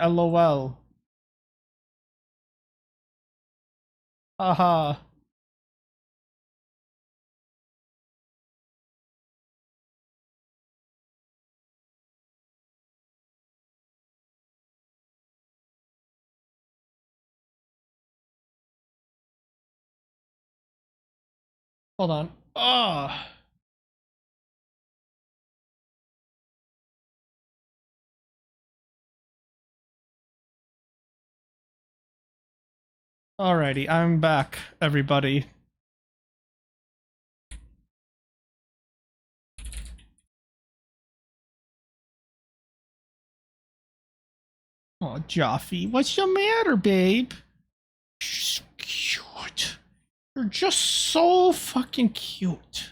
LOL. Haha. Hold on. Ah. Alrighty, I'm back, everybody. Oh, Joffy, what's the matter, babe? She's cute. You're just so fucking cute.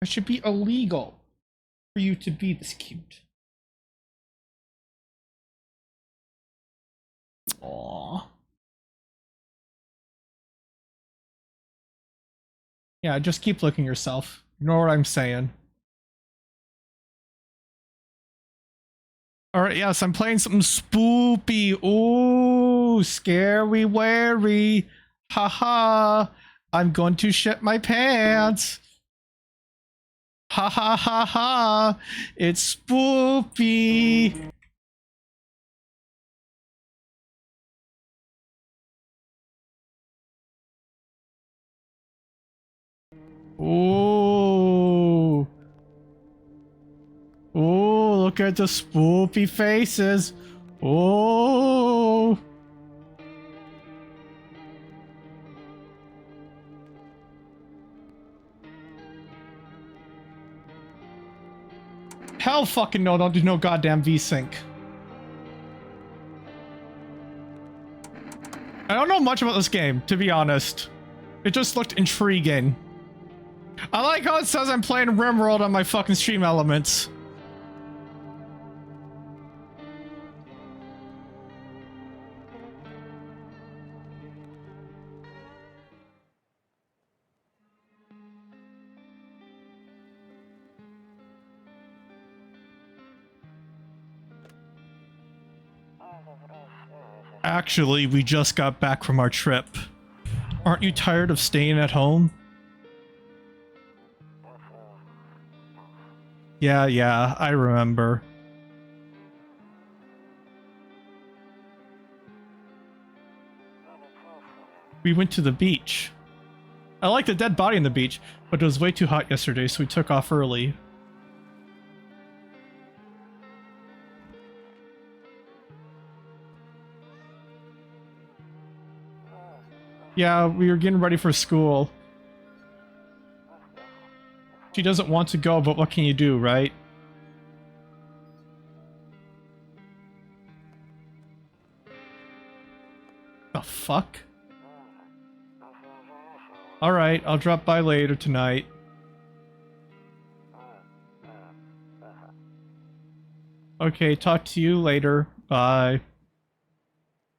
It should be illegal for you to be this cute. Aww. Yeah, just keep looking yourself. Ignore what I'm saying. Alright, yes, I'm playing something spoopy. Ooh, scary wary. Haha. I'm going to shit my pants. Ha ha ha ha. It's spoopy. Ooh. Ooh, look at the spoopy faces. Ooh. Hell fucking no, don't do no goddamn VSync. I don't know much about this game, to be honest. It just looked intriguing. I like how it says I'm playing RimWorld on my fucking stream elements. Actually, we just got back from our trip. Aren't you tired of staying at home? Yeah, I remember. We went to the beach. I like the dead body on the beach, but it was way too hot yesterday, so we took off early. Yeah, we were getting ready for school. She doesn't want to go, but what can you do, right? The fuck? Alright, I'll drop by later tonight. Okay, talk to you later. Bye.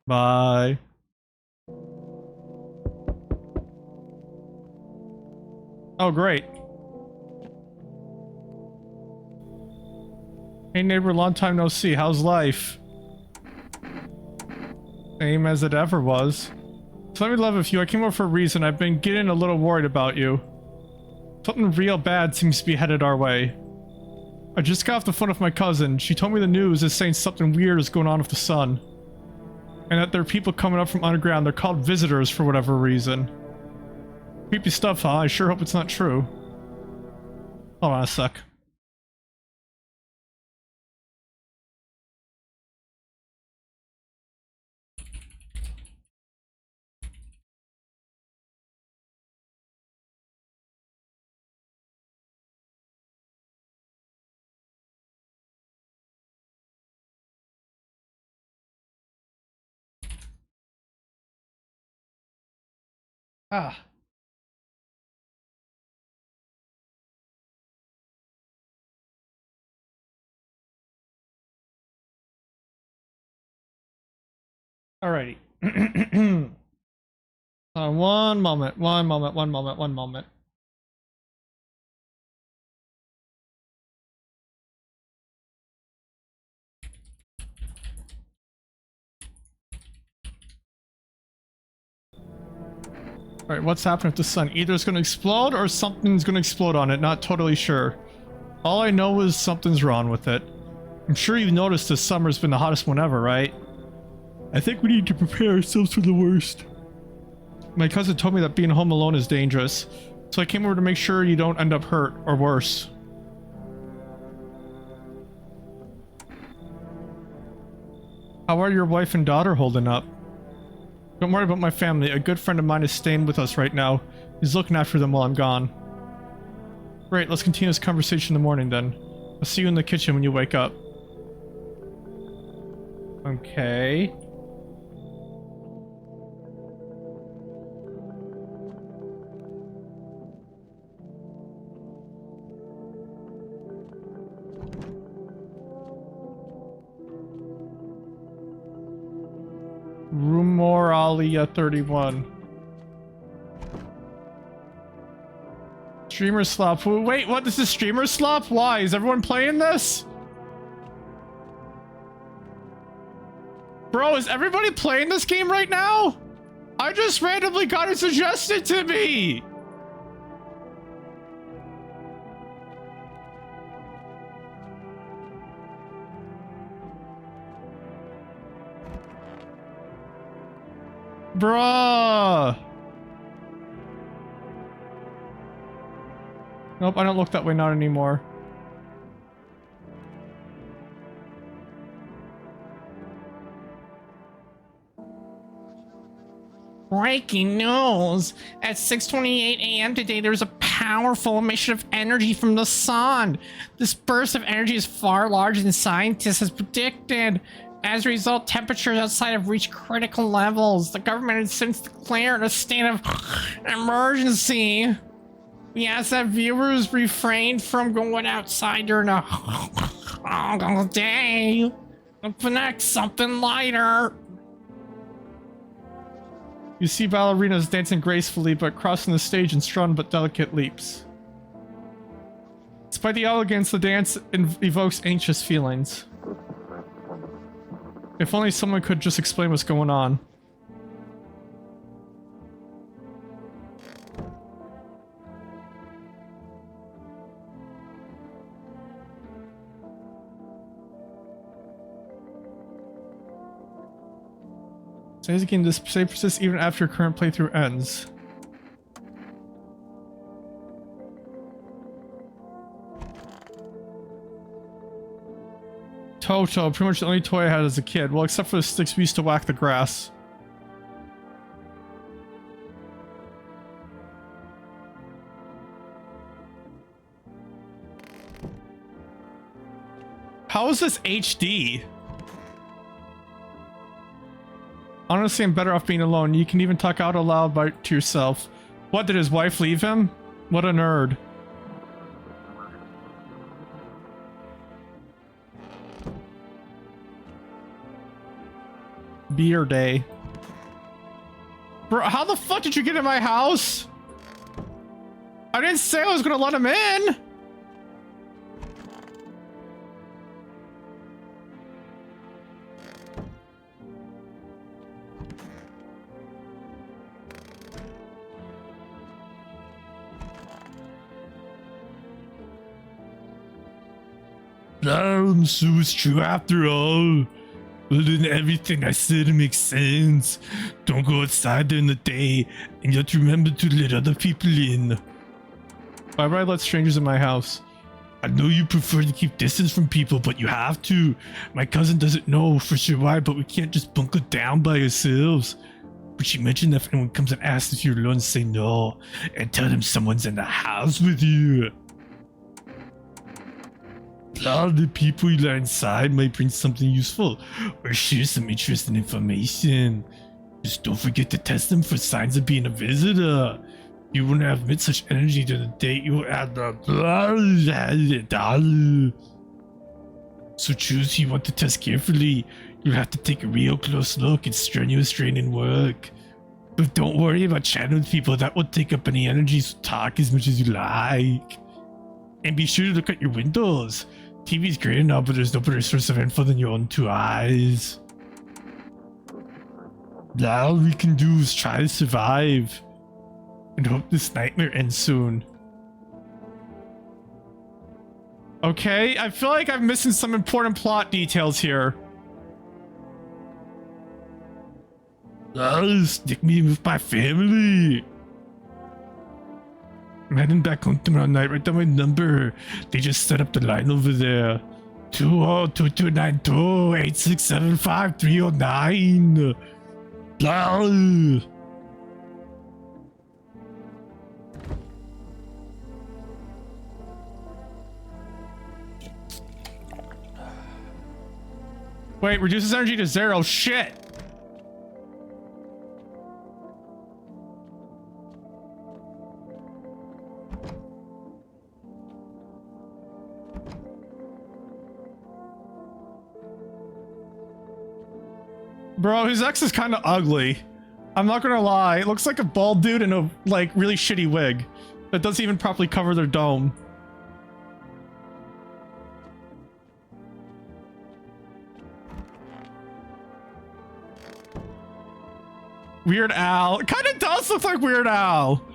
Bye. Oh, great. Hey neighbor, long time no see. How's life? Same as it ever was. So let me love with you. I came over for a reason. I've been getting a little worried about you. Something real bad seems to be headed our way. I just got off the phone with my cousin. She told me the news is saying something weird is going on with the sun. And that there are people coming up from underground. They're called visitors for whatever reason. Creepy stuff, huh? I sure hope it's not true. Hold on a sec. Ah. Alrighty. One moment. Alright, what's happening with the sun? Either it's gonna explode or something's gonna explode on it. Not totally sure. All I know is something's wrong with it. I'm sure you've noticed this summer's been the hottest one ever, right? I think we need to prepare ourselves for the worst. My cousin told me that being home alone is dangerous, so I came over to make sure you don't end up hurt or worse. How are your wife and daughter holding up? Don't worry about my family. A good friend of mine is staying with us right now. He's looking after them while I'm gone. Great, let's continue this conversation in the morning then. I'll see you in the kitchen when you wake up. Okay. Rumoralia 31. Streamer slop. Wait, what? This is streamer slop? Why? Is everyone playing this? Bro, is everybody playing this game right now? I just randomly got it suggested to me. Bruh. Nope, I don't look that way, not anymore. Breaking news! At 6:28 a.m. today, there was a powerful emission of energy from the sun. This burst of energy is far larger than scientists has predicted. As a result, temperatures outside have reached critical levels. The government has since declared a state of emergency. We ask that viewers refrain from going outside during the day. Connect something lighter. You see ballerinas dancing gracefully but crossing the stage in strong but delicate leaps. Despite the elegance, the dance evokes anxious feelings. If only someone could just explain what's going on. Says again, this save persists even after your current playthrough ends. Toto, pretty much the only toy I had as a kid. Well, except for the sticks we used to whack the grass. How is this HD? Honestly, I'm better off being alone. You can even talk out aloud to yourself. What, did his wife leave him? What a nerd. Beer day. Bro, how the fuck did you get in my house? I didn't say I was gonna let him in. So it's true after all. Well, then everything I said makes sense. Don't go outside during the day, and you have to remember to let other people in. Why would I let strangers in my house? I know you prefer to keep distance from people, but you have to. My cousin doesn't know for sure why, but we can't just bunker down by ourselves. But she mentioned that if anyone comes and asks if you're alone, say no, and tell them someone's in the house with you. All the people you let inside might bring something useful or share some interesting information. Just don't forget to test them for signs of being a visitor. You wouldn't have emit such energy to the date you add the. So choose who you want to test carefully. You'll have to take a real close look. It's strenuous training work. But don't worry about chatting with people. That will take up any energy, so talk as much as you like. And be sure to look at your windows. TV's great now, but there's no better source of info than your own two eyes. All we can do is try to survive. And hope this nightmare ends soon. Okay, I feel like I'm missing some important plot details here. Stick me with my family. I'm heading back home tomorrow night. Write down my number. They just set up the line over there. 2022928675 Blah. Wait, reduces energy to 0. Shit. Bro, his ex is kind of ugly. I'm not gonna lie. It looks like a bald dude in a, like, really shitty wig that doesn't even properly cover their dome. Weird Al. It kind of does look like Weird Al.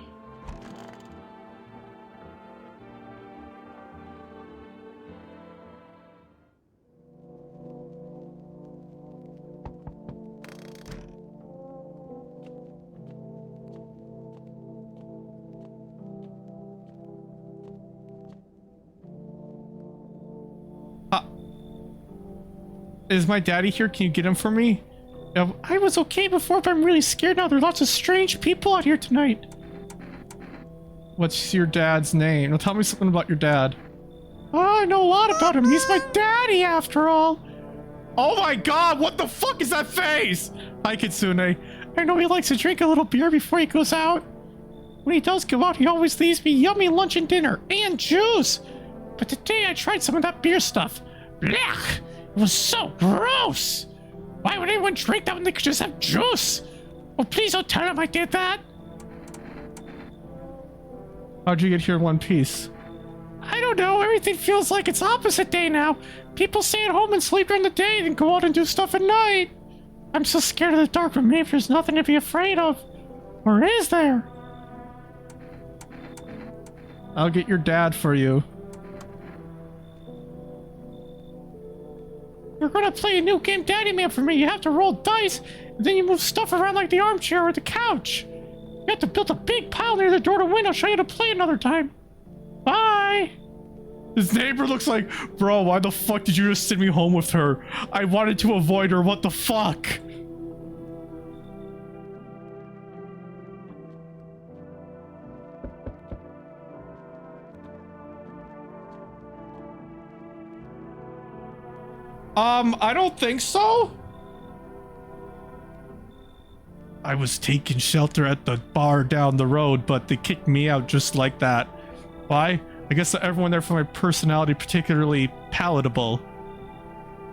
Is my daddy here? Can you get him for me? I was okay before, but I'm really scared now. There are lots of strange people out here tonight. What's your dad's name? Now tell me something about your dad. Oh, I know a lot about him. He's my daddy, after all. Oh my god, what the fuck is that face? Hi, Kitsune. I know he likes to drink a little beer before he goes out. When he does go out, he always leaves me yummy lunch and dinner, and juice. But today I tried some of that beer stuff. Blech! It was so gross! Why would anyone drink that when they could just have juice? Oh, please don't tell him I did that! How'd you get here in one piece? I don't know, everything feels like it's opposite day now. People stay at home and sleep during the day, then go out and do stuff at night. I'm so scared of the dark, but maybe there's nothing to be afraid of. Or is there? I'll get your dad for you. You're gonna play a new game, Daddy Man, for me. You have to roll dice, and then you move stuff around like the armchair or the couch. You have to build a big pile near the door to win. I'll show you how to play another time. Bye. His neighbor looks like, bro, why the fuck did you just send me home with her? I wanted to avoid her. What the fuck? I don't think so. I was taking shelter at the bar down the road, but they kicked me out just like that. Why? I guess everyone there found my personality particularly palatable.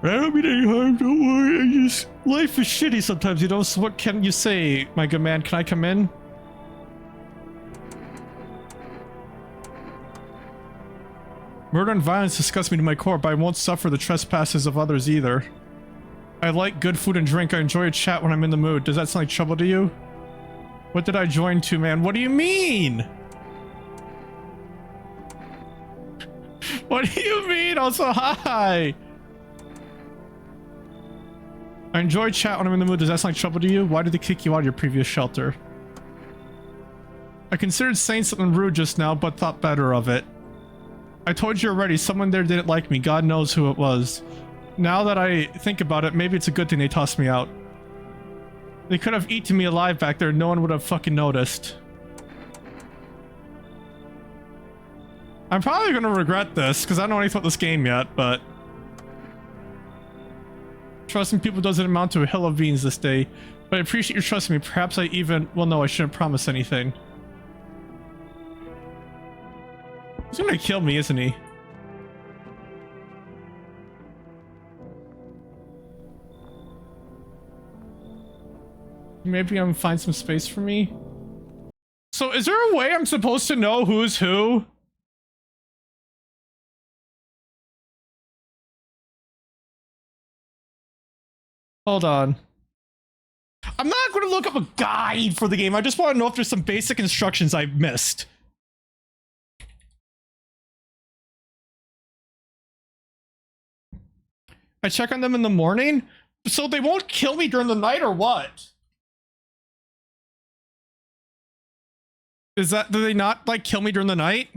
I don't mean any harm, don't worry. Life is shitty sometimes, you know, so what can you say, my good man? Can I come in? Murder and violence disgust me to my core, but I won't suffer the trespasses of others either. I like good food and drink. I enjoy a chat when I'm in the mood. Does that sound like trouble to you? What did I join to, man? What do you mean? What do you mean? Also, hi! I enjoy chat when I'm in the mood. Does that sound like trouble to you? Why did they kick you out of your previous shelter? I considered saying something rude just now, but thought better of it. I told you already, someone there didn't like me. God knows who it was. Now that I think about it, maybe it's a good thing they tossed me out. They could have eaten me alive back there. No one would have fucking noticed. I'm probably gonna regret this, because I don't know anything about this game yet, but... Trusting people doesn't amount to a hill of beans this day. But I appreciate you trusting me. Perhaps I even... Well, no, I shouldn't promise anything. He's gonna kill me, isn't he? Maybe I'm find some space for me. So is there a way I'm supposed to know who's who? Hold on. I'm not going to look up a guide for the game. I just want to know if there's some basic instructions I missed. I check on them in the morning, so they won't kill me during the night or what? Is that, do they not like kill me during the night?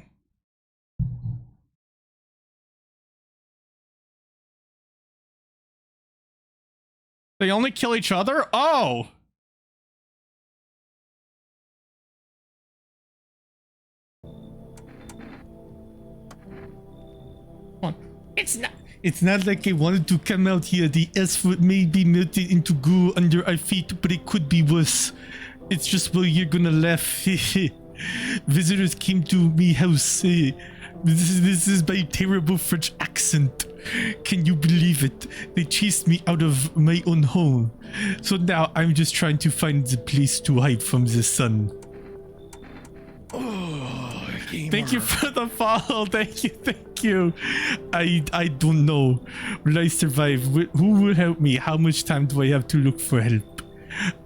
They only kill each other? Oh! It's not like I wanted to come out here. The asphalt may be melted into goo under our feet, but it could be worse. It's just where you're gonna laugh. Visitors came to me house. This is my terrible French accent. Can you believe it? They chased me out of my own home. So now I'm just trying to find the place to hide from the sun. Oh, thank you for the follow. Thank you. I don't know. Will I survive? Who will help me? How much time do I have to look for help?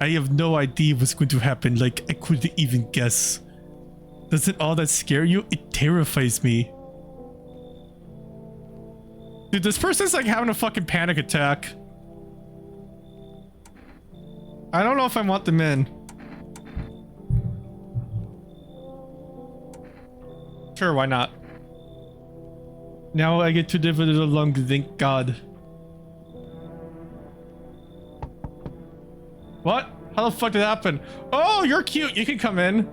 I have no idea what's going to happen. Like, I couldn't even guess. Doesn't all that scare you? It terrifies me. Dude, this person's like having a fucking panic attack. I don't know if I want them in. Sure, why not? Now I get to live a little longer, thank God. What? How the fuck did that happen? Oh, you're cute. You can come in.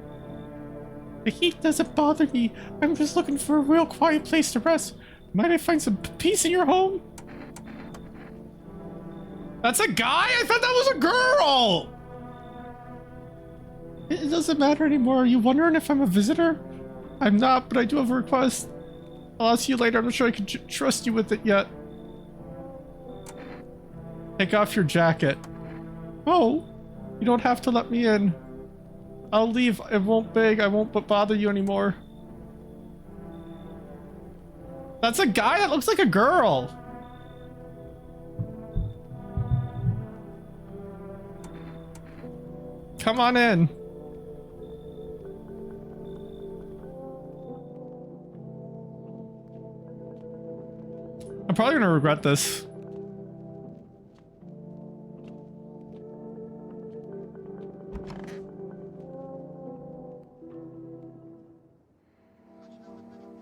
The heat doesn't bother me. I'm just looking for a real quiet place to rest. Might I find some peace in your home? That's a guy? I thought that was a girl! It doesn't matter anymore. Are you wondering if I'm a visitor? I'm not, but I do have a request. I'll ask you later. I'm not sure I can trust you with it yet. Take off your jacket. Oh, you don't have to let me in. I'll leave. It won't beg. I won't bother you anymore. That's a guy that looks like a girl. Come on in. I'm probably gonna regret this.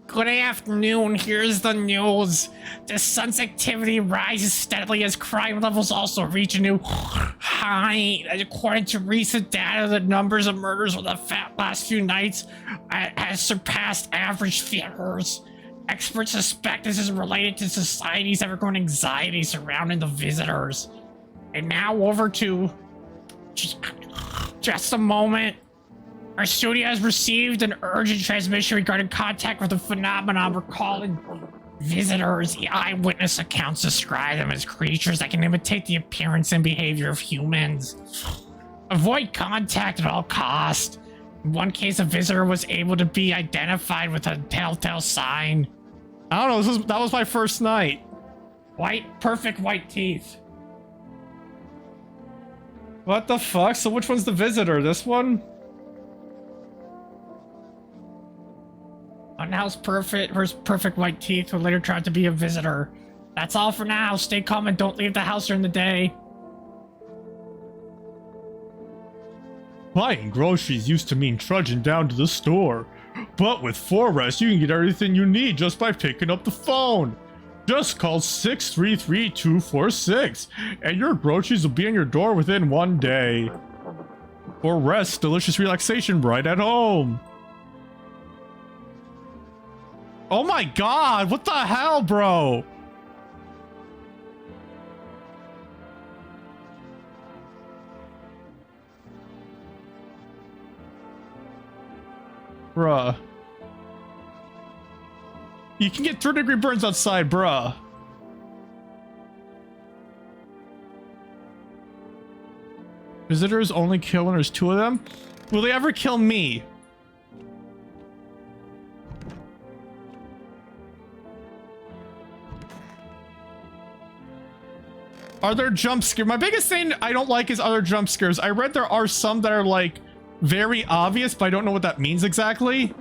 Good afternoon, here's the news. The sun's activity rises steadily as crime levels also reach a new high. According to recent data, the numbers of murders over the last few nights has surpassed average figures. Experts suspect this is related to society's ever-growing anxiety surrounding the visitors. And now over to... Just a moment. Our studio has received an urgent transmission regarding contact with the phenomenon we're calling visitors. The eyewitness accounts describe them as creatures that can imitate the appearance and behavior of humans. Avoid contact at all costs. In one case, a visitor was able to be identified with a telltale sign. I don't know, that was my first night. Perfect white teeth. What the fuck? So which one's the visitor? This one? Now's perfect white teeth who later tried to be a visitor. That's all for now. Stay calm and don't leave the house during the day. Buying groceries used to mean trudging down to the store. But with Forrest, you can get everything you need just by picking up the phone. Just call 633-246 and your groceries will be in your door within 1 day. Or rest, delicious relaxation right at home. Oh my god, what the hell, bro? Bruh. You can get 3rd-degree burns outside, bruh. Visitors only kill when there's 2 of them? Will they ever kill me? Are there jump scares? My biggest thing I don't like is other jump scares. I read there are some that are like very obvious, but I don't know what that means exactly.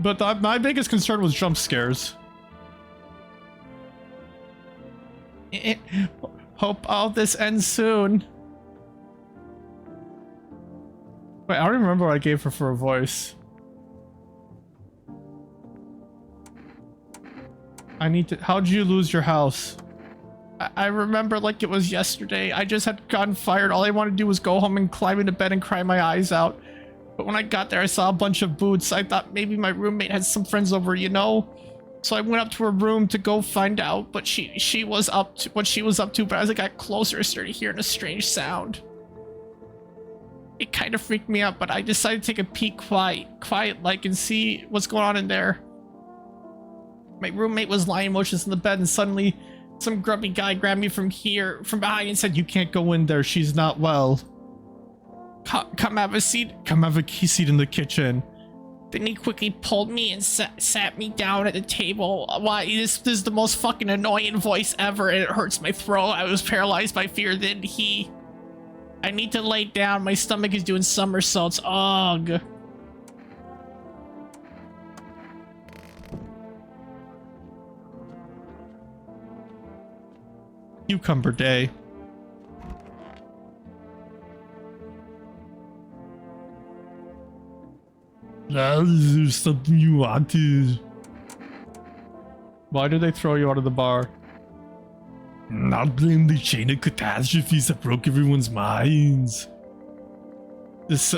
But my biggest concern was jump scares. Hope all this ends soon. Wait, I don't even remember what I gave her for a voice. I need to... How'd you lose your house? I remember like it was yesterday. I just had gotten fired. All I wanted to do was go home and climb into bed and cry my eyes out. But when I got there, I saw a bunch of boots. I thought maybe my roommate had some friends over, you know? So I went up to her room to go find out, but she was up to what she was up to. But as I got closer, I started hearing a strange sound. It kind of freaked me out, but I decided to take a peek quiet like and see what's going on in there. My roommate was lying motionless in the bed, and suddenly some grubby guy grabbed me from behind and said, "You can't go in there. She's not well. Come have a seat. Come have a seat in the kitchen." Then he quickly pulled me and sat me down at the table. Why, this is the most fucking annoying voice ever, and it hurts my throat. I was paralyzed by fear. Then I need to lay down. My stomach is doing somersaults. Ugh. Cucumber day. There's something you wanted. Why did they throw you out of the bar? Not blame the chain of catastrophes that broke everyone's minds. This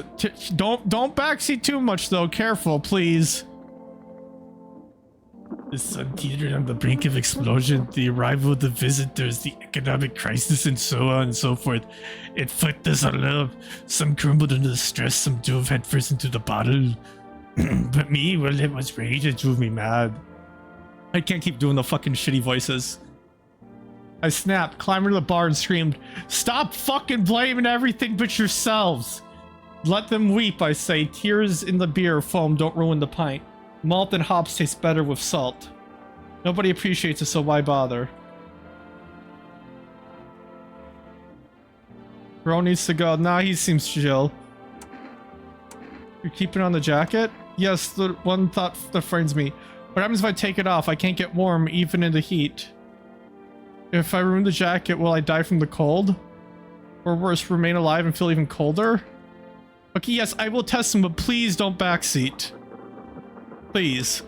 don't backseat too much though. Careful, please. The sun teetered on the brink of explosion, the arrival of the visitors, the economic crisis, and so on and so forth. It fucked us all up. Some crumbled under the stress, some dove headfirst into the bottle. But me, well, it was rage that drove me mad. I can't keep doing the fucking shitty voices. I snapped, climbed into the bar, and screamed, "Stop fucking blaming everything but yourselves! Let them weep, I say. Tears in the beer, foam don't ruin the pint. Malt and hops taste better with salt. Nobody appreciates it, so why bother?" Bro needs to go. Nah, he seems chill. You're keeping on the jacket? Yes, the one thought that frightens me. What happens if I take it off? I can't get warm, even in the heat. If I remove the jacket, will I die from the cold? Or worse, remain alive and feel even colder? Okay, yes, I will test him, but please don't backseat. Please.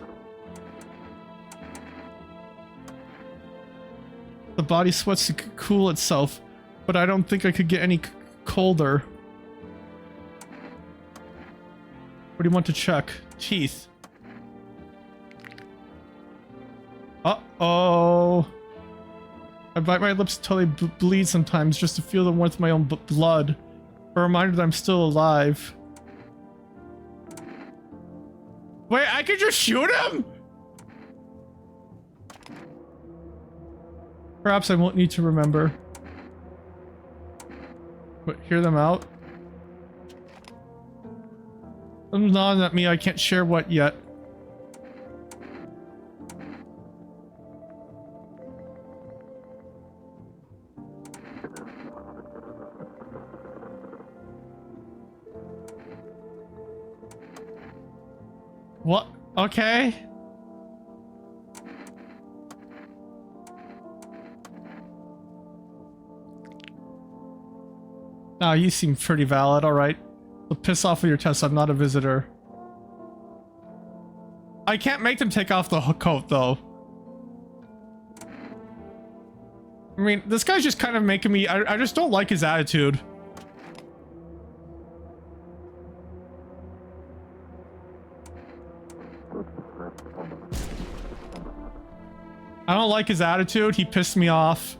The body sweats to cool itself, but I don't think I could get any colder. What do you want to check? Teeth. Uh-oh. I bite my lips until they bleed sometimes just to feel the warmth of my own blood. A reminder that I'm still alive. Wait, I could just shoot him? Perhaps I won't need to remember. Wait, hear them out? Something's gnawing at me, I can't share what yet. What? Okay. Ah, you seem pretty valid, alright. So piss off with your test, I'm not a visitor. I can't make them take off the coat, though. I mean, this guy's just kind of making me... I just don't like his attitude. I don't like his attitude. He pissed me off.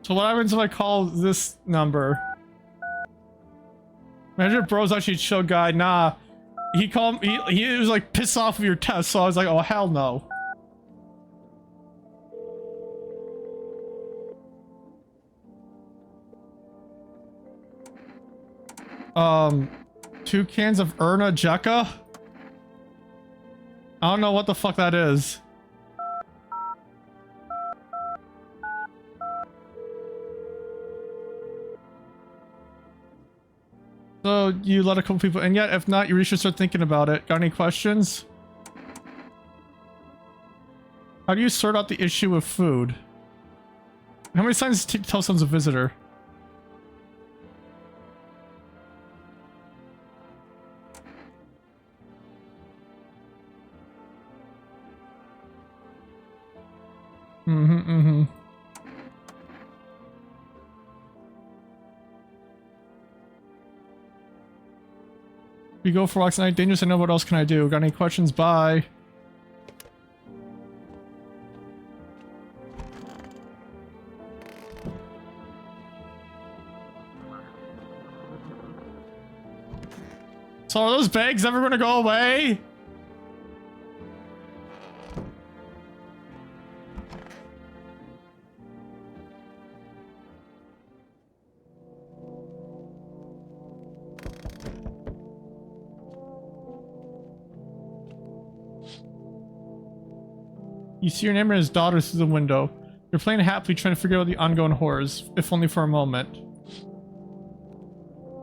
So what happens if I call this number? Imagine if bro's actually a chill guy. Nah. He called me. He was like, piss off with your test. So I was like, oh, hell no. 2 cans of Erna Jekka? I don't know what the fuck that is. So you let a couple people in yet? If not, you really should start thinking about it. Got any questions? How do you sort out the issue with food? How many times does it take to tell someone's a visitor? We go for walks at night. Dangerous. I know. What else can I do? Got any questions? Bye. So are those bags ever gonna go away? You see your neighbor and his daughter through the window. You're playing happily, trying to figure out the ongoing horrors, if only for a moment.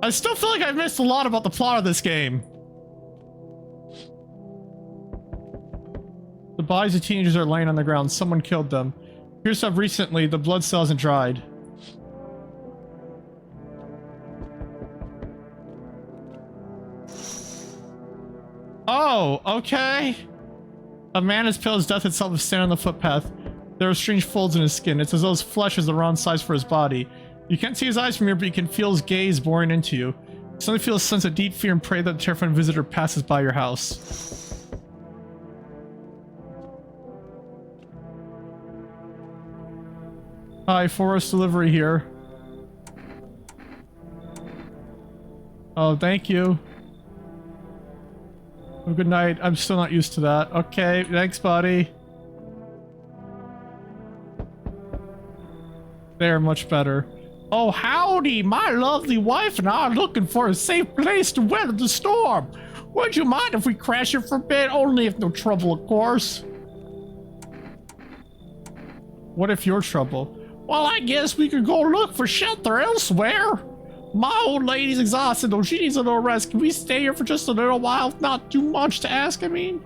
I still feel like I've missed a lot about the plot of this game. The bodies of teenagers are laying on the ground. Someone killed them. Here's up recently. The blood still hasn't dried. Oh, okay. A man as pale as death itself is standing on the footpath. There are strange folds in his skin. It's as though his flesh is the wrong size for his body. You can't see his eyes from here, but you can feel his gaze boring into you. You suddenly feel a sense of deep fear and pray that the terrifying visitor passes by your house. Hi, Forest Delivery here. Oh, thank you. Oh, good night. I'm still not used to that. Okay, thanks, buddy. They're much better. Oh, howdy! My lovely wife and I are looking for a safe place to weather the storm. Would you mind if we crash here for a bit? Only if no trouble, of course. What if you're trouble? Well, I guess we could go look for shelter elsewhere. My old lady's exhausted, though. She needs a little rest. Can we stay here for just a little while? Not too much to ask, I mean.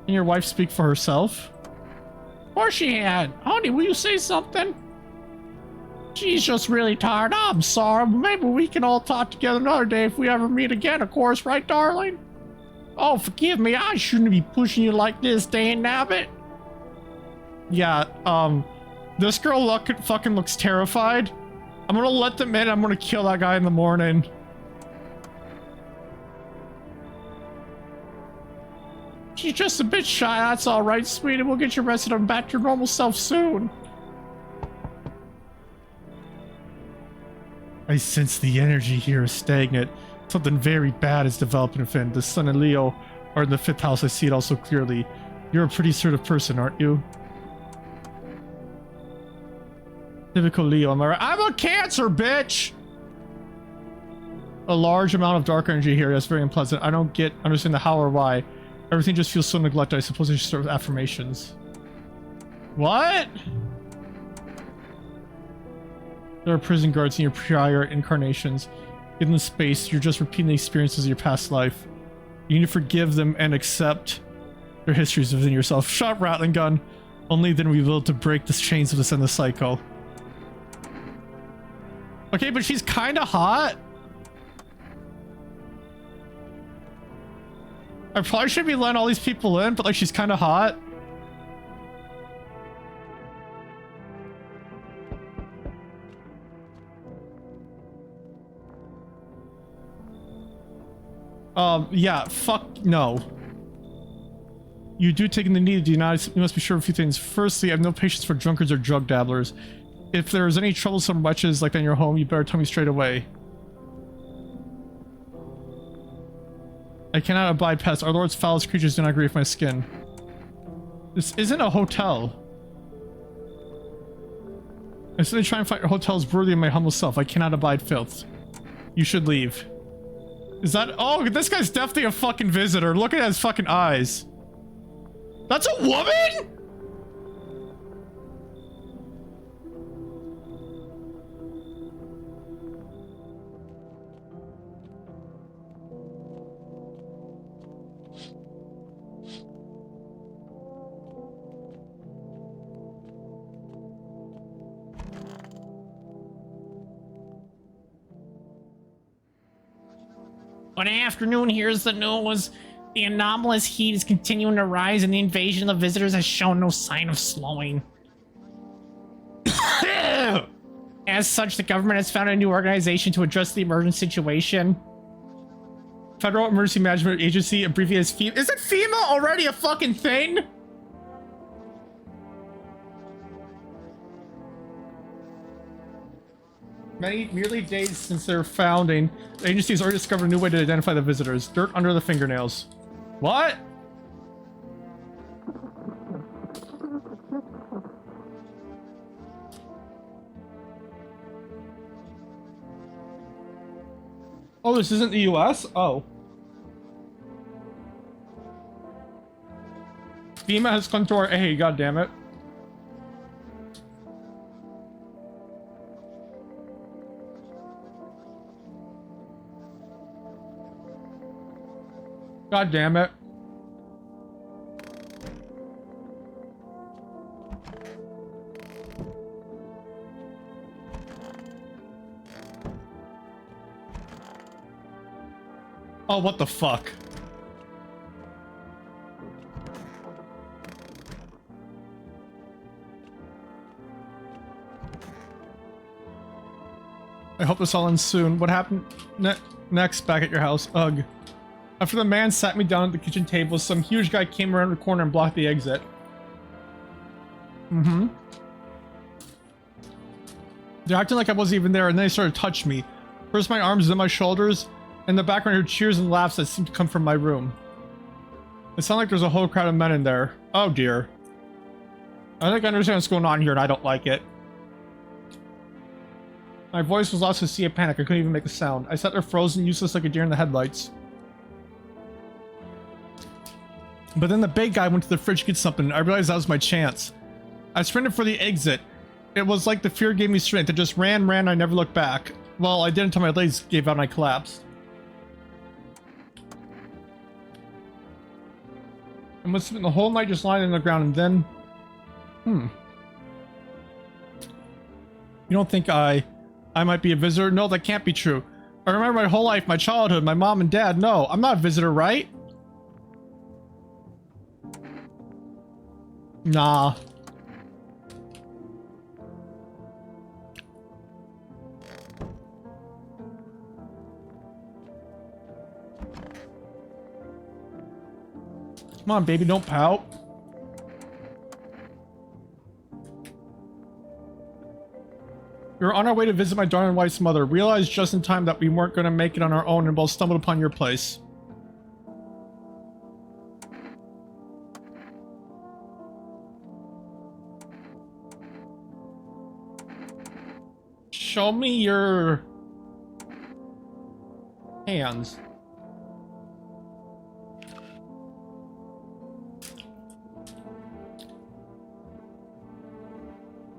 Can your wife speak for herself? Of course she had. Honey, will you say something? She's just really tired. I'm sorry. Maybe we can all talk together another day if we ever meet again, of course, right, darling? Oh, forgive me. I shouldn't be pushing you like this, Dan Nabbit. Yeah, this girl fucking looks terrified. I'm gonna let them in. I'm gonna kill that guy in the morning. She's just a bit shy. That's all right, sweetie. We'll get you rested and back to your normal self soon. I sense the energy here is stagnant. Something very bad is developing within. The sun and Leo are in the 5th house. I see it also clearly. You're a pretty assertive person, aren't you? Typical Leo, am I right? I'm a Cancer, bitch! A large amount of dark energy here. That's very unpleasant. I don't understand the how or why. Everything just feels so neglected. I suppose I should start with affirmations. What? There are prison guards in your prior incarnations. Give them space. You're just repeating the experiences of your past life. You need to forgive them and accept their histories within yourself. Shot rattling gun. Only then we will be able to break the chains of this endless cycle. Okay, but she's kind of hot. I probably shouldn't be letting all these people in, but like she's kind of hot. Yeah, fuck no. You do take in the need, do you not? You must be sure of a few things. Firstly, I have no patience for drunkards or drug dabblers. If there's any troublesome wretches like that in your home, you better tell me straight away. I cannot abide pests. Our Lord's foulest creatures do not agree with my skin. This isn't a hotel. I simply try and find hotels worthy of my humble self. I cannot abide filth. You should leave. Is that... Oh, this guy's definitely a fucking visitor. Look at his fucking eyes. That's a woman?! Good afternoon, here's the news. The anomalous heat is continuing to rise and the invasion of visitors has shown no sign of slowing. As such, the government has founded a new organization to address the emergent situation. Federal Emergency Management Agency, abbreviated as FEMA. Isn't FEMA already a fucking thing? Merely days since their founding, the agency has already discovered a new way to identify the visitors. Dirt under the fingernails. What? Oh, this isn't the US? Oh. FEMA has come to our aid, goddammit. God damn it. Oh, what the fuck? I hope this all ends soon. What happened next back at your house? Ugh. After the man sat me down at the kitchen table, some huge guy came around the corner and blocked the exit. Mm-hmm. They're acting like I wasn't even there, and then they started to touch me. First my arms, then my shoulders. In the background, I heard cheers and laughs that seemed to come from my room. It sounded like there's a whole crowd of men in there. Oh dear. I think I understand what's going on here, and I don't like it. My voice was lost to sea of panic. I couldn't even make a sound. I sat there frozen, useless like a deer in the headlights. But then the big guy went to the fridge to get something, and I realized that was my chance. I sprinted for the exit. It was like the fear gave me strength. I just ran, I never looked back. Well, I did until my legs gave out and I collapsed. I must have spent the whole night just lying on the ground, and then... You don't think I might be a visitor? No, that can't be true. I remember my whole life, my childhood, my mom and dad. No, I'm not a visitor, right? Nah. Come on, baby, don't pout. We were on our way to visit my darling wife's mother. Realized just in time that we weren't going to make it on our own and both stumbled upon your place. Show me your hands.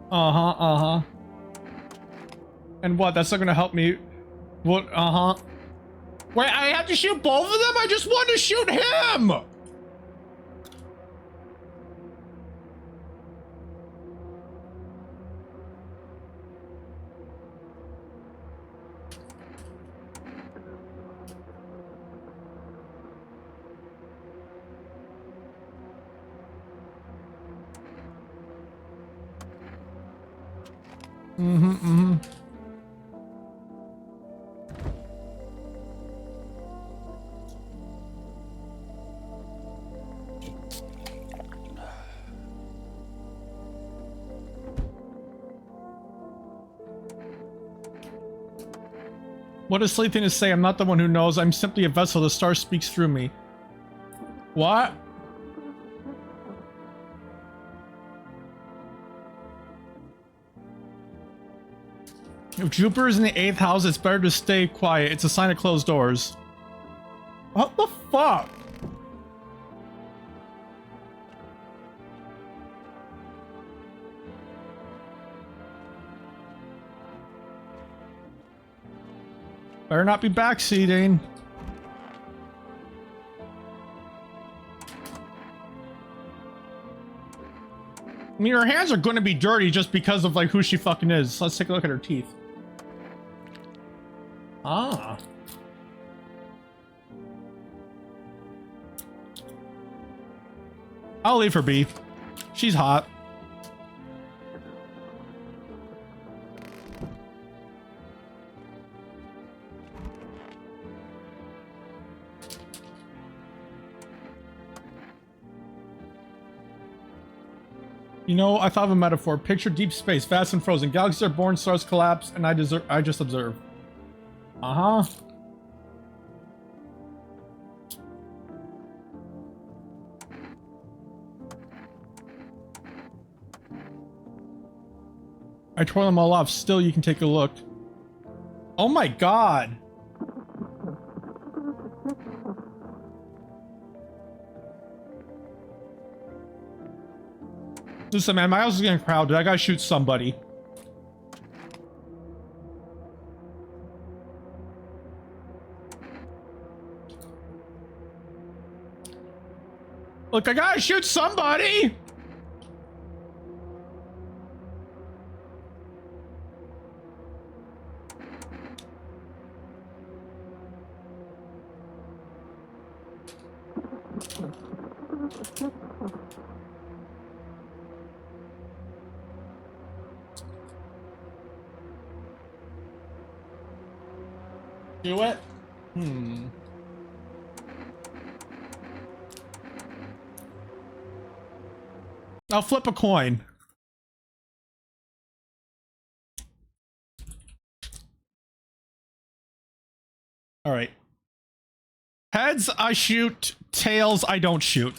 Uh-huh. And what? That's not gonna help me. What? Uh-huh. Wait, I have to shoot both of them? I just want to shoot him! What a silly thing to say. I'm not the one who knows. I'm simply a vessel. The star speaks through me. What? If Jupiter is in the 8th house, it's better to stay quiet. It's a sign of closed doors. What the fuck? Better not be backseating. I mean, her hands are going to be dirty just because of like who she fucking is. Let's take a look at her teeth. Ah. I'll leave her be. She's hot. You know, I thought of a metaphor. Picture deep space, vast and frozen. Galaxies are born, stars collapse, and I just observe. Uh-huh. I tore them all off. Still, you can take a look. Oh my god. Listen, man, my house is getting crowded. I gotta shoot somebody. Look, I gotta shoot somebody! Do it? I'll flip a coin. All right. Heads, I shoot. Tails, I don't shoot.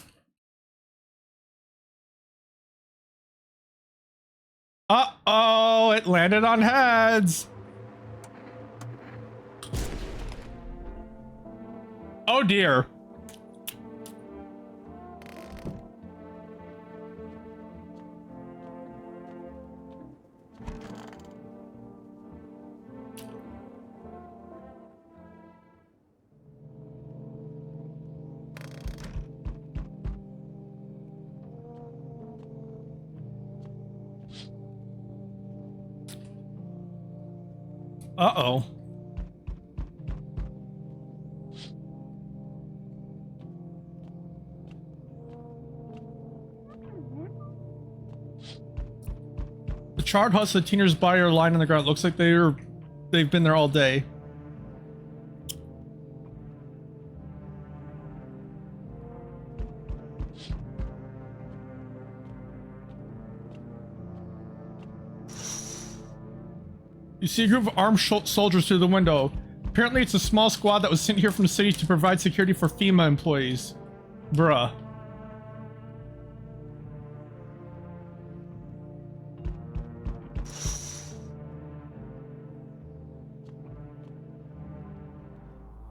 Uh-oh, it landed on heads. Oh dear. Uh-oh. The charred husk of the teenager's body are lying on the ground. Looks like they've been there all day. You see a group of armed soldiers through the window. Apparently it's a small squad that was sent here from the city to provide security for FEMA employees. Bruh.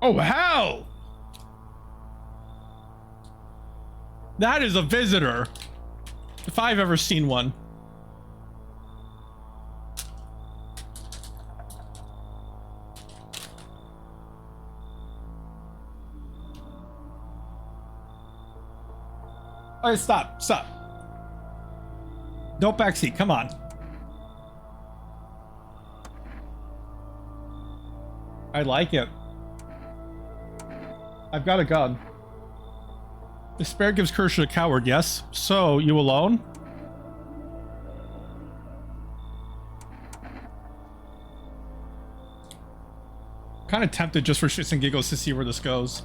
Oh, hell! That is a visitor. If I've ever seen one. Alright, stop. Don't backseat, come on. I like it. I've got a gun. Despair gives courage to a coward, yes? So, you alone? Kind of tempted just for shits and giggles to see where this goes.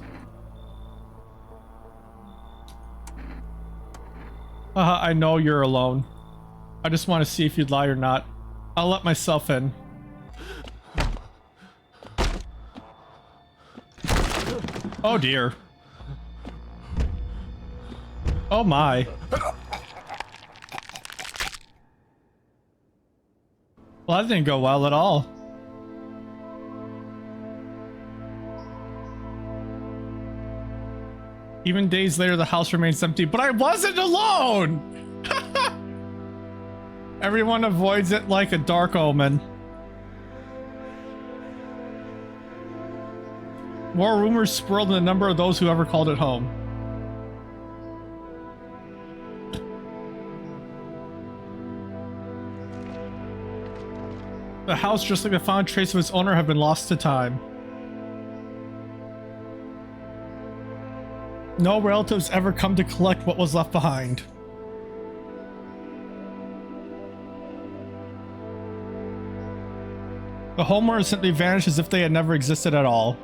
I know you're alone. I just want to see if you'd lie or not. I'll let myself in. Oh dear. Oh my. Well, that didn't go well at all. Even days later, the house remains empty, but I wasn't alone! Everyone avoids it like a dark omen. More rumors swirled in the number of those who ever called it home. The house, just like the found trace of its owner, have been lost to time. No relatives ever come to collect what was left behind. The homeowners simply vanished as if they had never existed at all.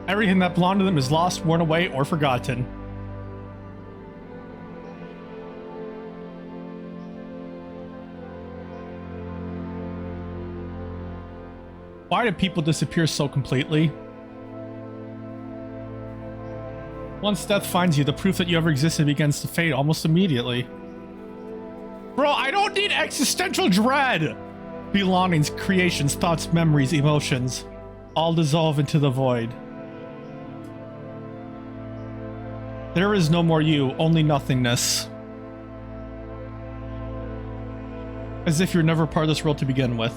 Everything that belonged to them is lost, worn away, or forgotten. Why do people disappear so completely? Once death finds you, the proof that you ever existed begins to fade almost immediately. Bro, I don't need existential dread! Belongings, creations, thoughts, memories, emotions, all dissolve into the void. There is no more you, only nothingness. As if you're never part of this world to begin with.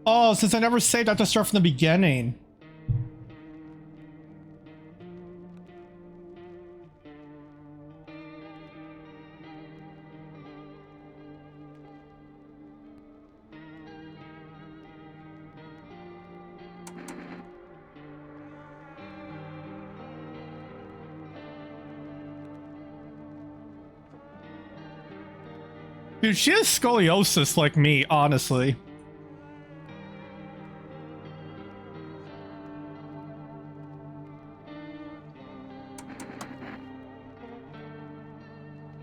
Oh, since I never saved, I have to start from the beginning. Dude, she has scoliosis like me, honestly.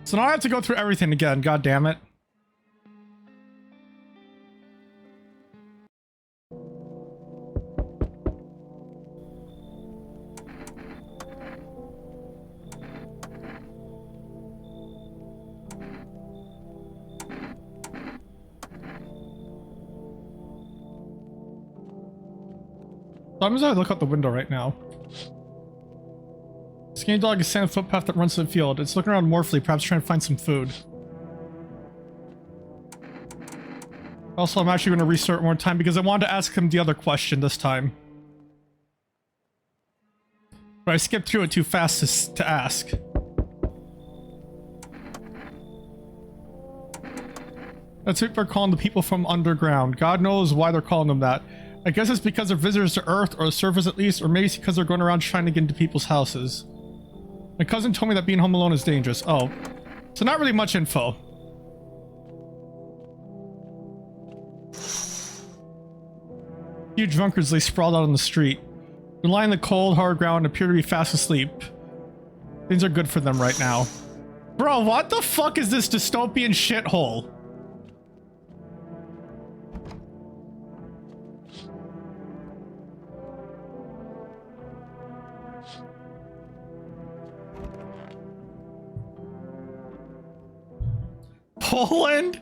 So now I have to go through everything again, god damn it. So I'm just gonna look out the window right now. Skinny dog is standing on a footpath that runs to the field. It's looking around morphly, perhaps trying to find some food. Also, I'm actually going to restart one more time because I wanted to ask him the other question this time. But I skipped through it too fast to ask. That's what they're calling the people from underground. God knows why they're calling them that. I guess it's because they're visitors to Earth, or the surface at least, or maybe it's because they're going around trying to get into people's houses. My cousin told me that being home alone is dangerous. Oh. So not really much info. Few drunkards lay sprawled out on the street. They're lying on the cold, hard ground and appear to be fast asleep. Things are good for them right now. Bro, what the fuck is this dystopian shithole? Poland?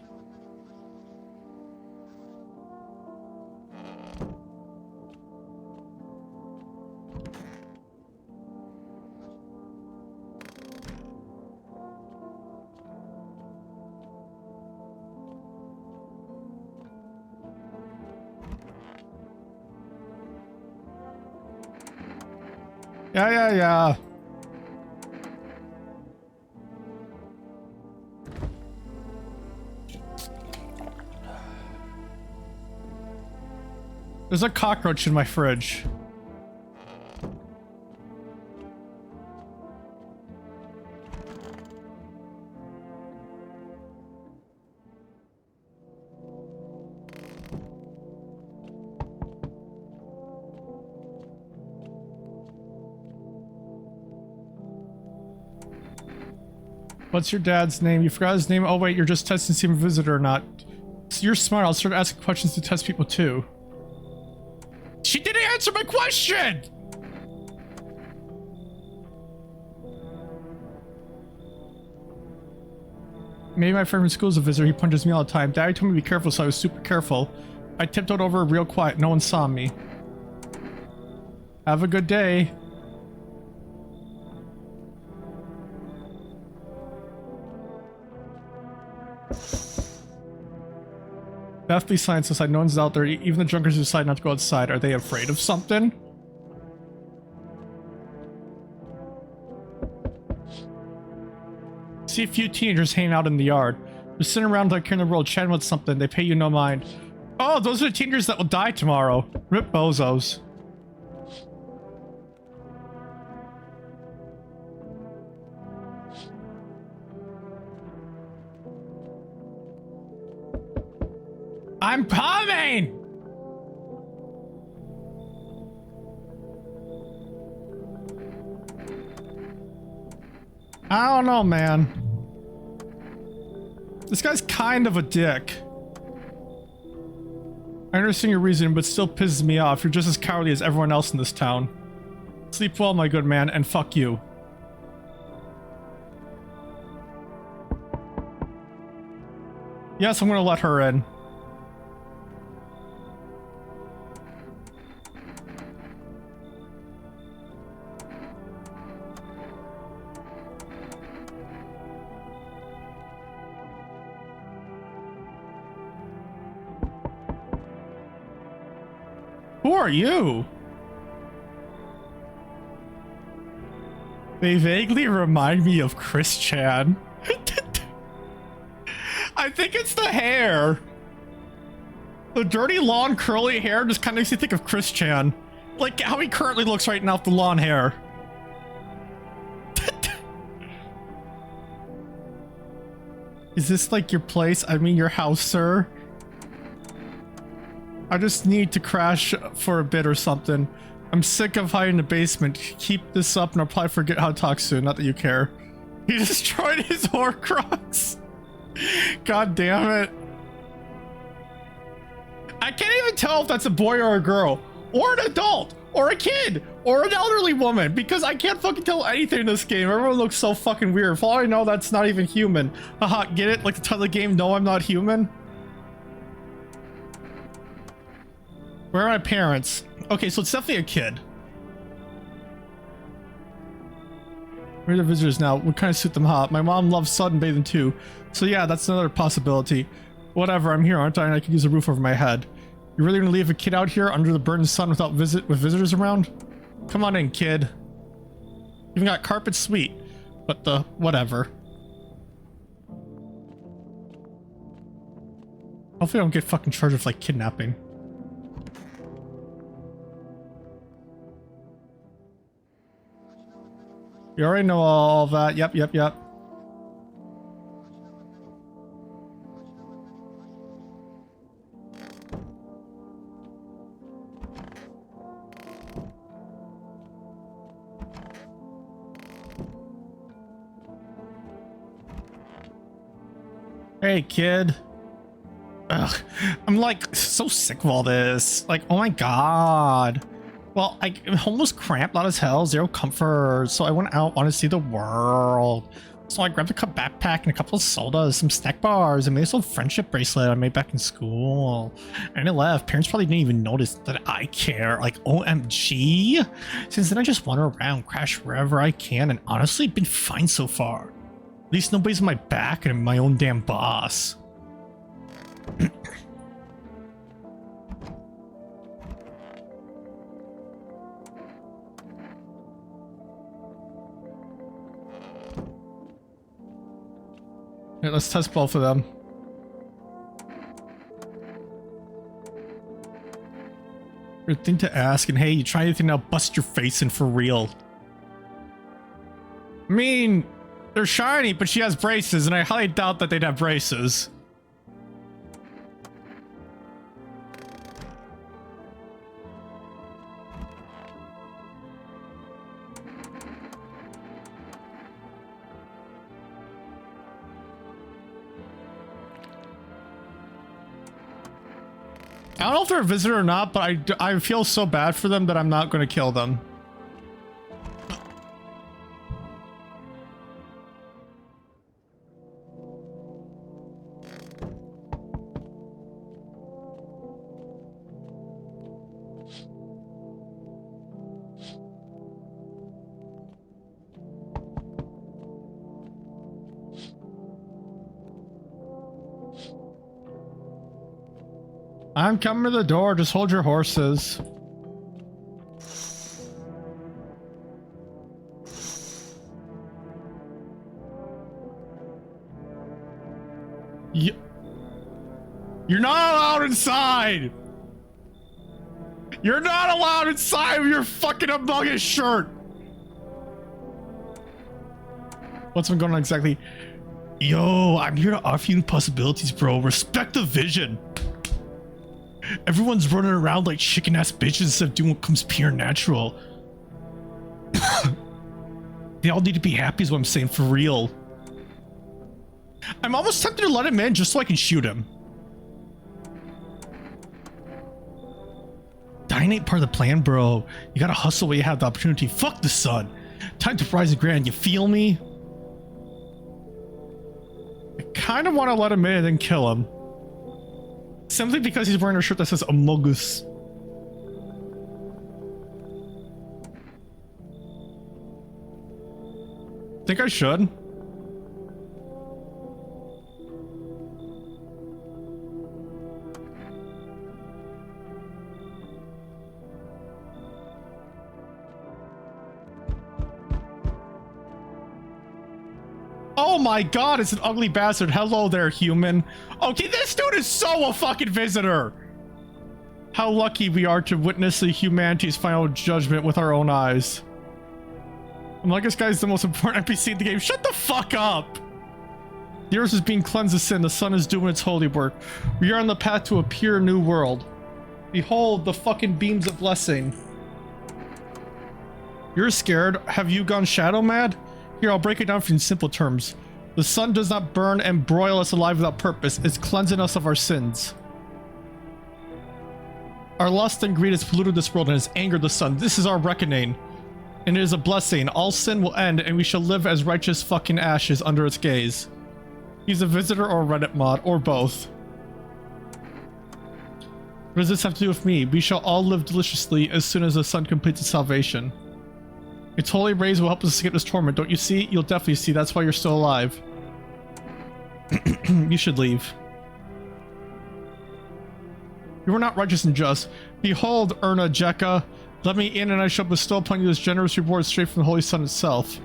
Yeah. There's a cockroach in my fridge. What's your dad's name? You forgot his name? Oh wait, you're just testing to see if I'm a visitor or not. So you're smart. I'll start asking questions to test people too. She didn't answer my question! Maybe my friend from school is a visitor. He punches me all the time. Daddy told me to be careful, so I was super careful. I tiptoed over real quiet. No one saw me. Have a good day. Deathly silence inside. No one's out there. Even the drunkards who decide not to go outside. Are they afraid of something? See a few teenagers hanging out in the yard. They're sitting around like in the road chatting about something. They pay you no mind. Oh, those are the teenagers that will die tomorrow. Rip bozos. I'm coming! I don't know, man. This guy's kind of a dick. I understand your reason, but still pisses me off. You're just as cowardly as everyone else in this town. Sleep well, my good man, and fuck you. Yes, I'm gonna let her in. Who are you? They vaguely remind me of Chris Chan. I think it's the hair. The dirty, long, curly hair just kind of makes you think of Chris Chan. Like how he currently looks right now with the long hair. Is this like your place? I mean your house, sir? I just need to crash for a bit or something. I'm sick of hiding in the basement. Keep this up and I'll probably forget how to talk soon. Not that you care. He destroyed his Horcrux. God damn it. I can't even tell if that's a boy or a girl. Or an adult. Or a kid. Or an elderly woman. Because I can't fucking tell anything in this game. Everyone looks so fucking weird. For all I know, that's not even human. Haha, get it? Like the title of the game, no, I'm not human? Where are my parents? Okay, so it's definitely a kid. Where are the visitors now? What kind of suit them hot? My mom loves sunbathing too. So yeah, that's another possibility. Whatever, I'm here, aren't I? And I can use a roof over my head. You really gonna leave a kid out here under the burning sun without visitors around? Come on in, kid. Even got carpet, sweet. But the whatever. Hopefully I don't get fucking charged with like kidnapping. You already know all that. Yep. Hey, kid. Ugh, I'm like so sick of all this. Like, oh my god. Well, I'm almost cramped, loud as hell, zero comfort. So I went out, wanted to see the world. So I grabbed a backpack and a couple of sodas, some snack bars, and made this little friendship bracelet I made back in school. And I left. Parents probably didn't even notice that I care. Like, OMG. Since then, I just wander around, crash wherever I can, and honestly, been fine so far. At least nobody's on my back and I'm my own damn boss. Yeah, let's test both of them. Weird thing to ask, and hey, you try anything, I'll bust your face in for real. I mean, they're shiny, but she has braces, and I highly doubt that they'd have braces. I don't know if they're a visitor or not, but I feel so bad for them that I'm not going to kill them. I'm coming to the door. Just hold your horses. You're not allowed inside! You're not allowed inside of your fucking Among Us shirt! What's been going on exactly? Yo, I'm here to offer you possibilities, bro. Respect the vision. Everyone's running around like chicken ass bitches instead of doing what comes pure natural. They all need to be happy is what I'm saying, for real. I'm almost tempted to let him in just so I can shoot him. Dying ain't part of the plan, bro. You gotta hustle while you have the opportunity. Fuck the sun. Time to rise the grand, you feel me? I kind of want to let him in and then kill him. Simply because he's wearing a shirt that says Among Us. Think I should? Oh my god, it's an ugly bastard. Hello there, human. Okay, this dude is so a fucking visitor. How lucky we are to witness the humanity's final judgment with our own eyes. I'm like, this guy's the most important NPC in the game. Shut the fuck up! The earth is being cleansed of sin. The sun is doing its holy work. We are on the path to a pure new world. Behold the fucking beams of blessing. You're scared? Have you gone shadow mad? Here, I'll break it down for you in simple terms. The sun does not burn and broil us alive without purpose. It's cleansing us of our sins. Our lust and greed has polluted this world and has angered the sun. This is our reckoning. And it is a blessing. All sin will end and we shall live as righteous fucking ashes under its gaze. He's a visitor or a Reddit mod, or both. What does this have to do with me? We shall all live deliciously as soon as the sun completes its salvation. Its holy rays will help us escape this torment. Don't you see? You'll definitely see. That's why you're still alive. You should leave. You are not righteous and just. Behold, Erna Jekka. Let me in and I shall bestow upon you this generous reward straight from the holy sun itself.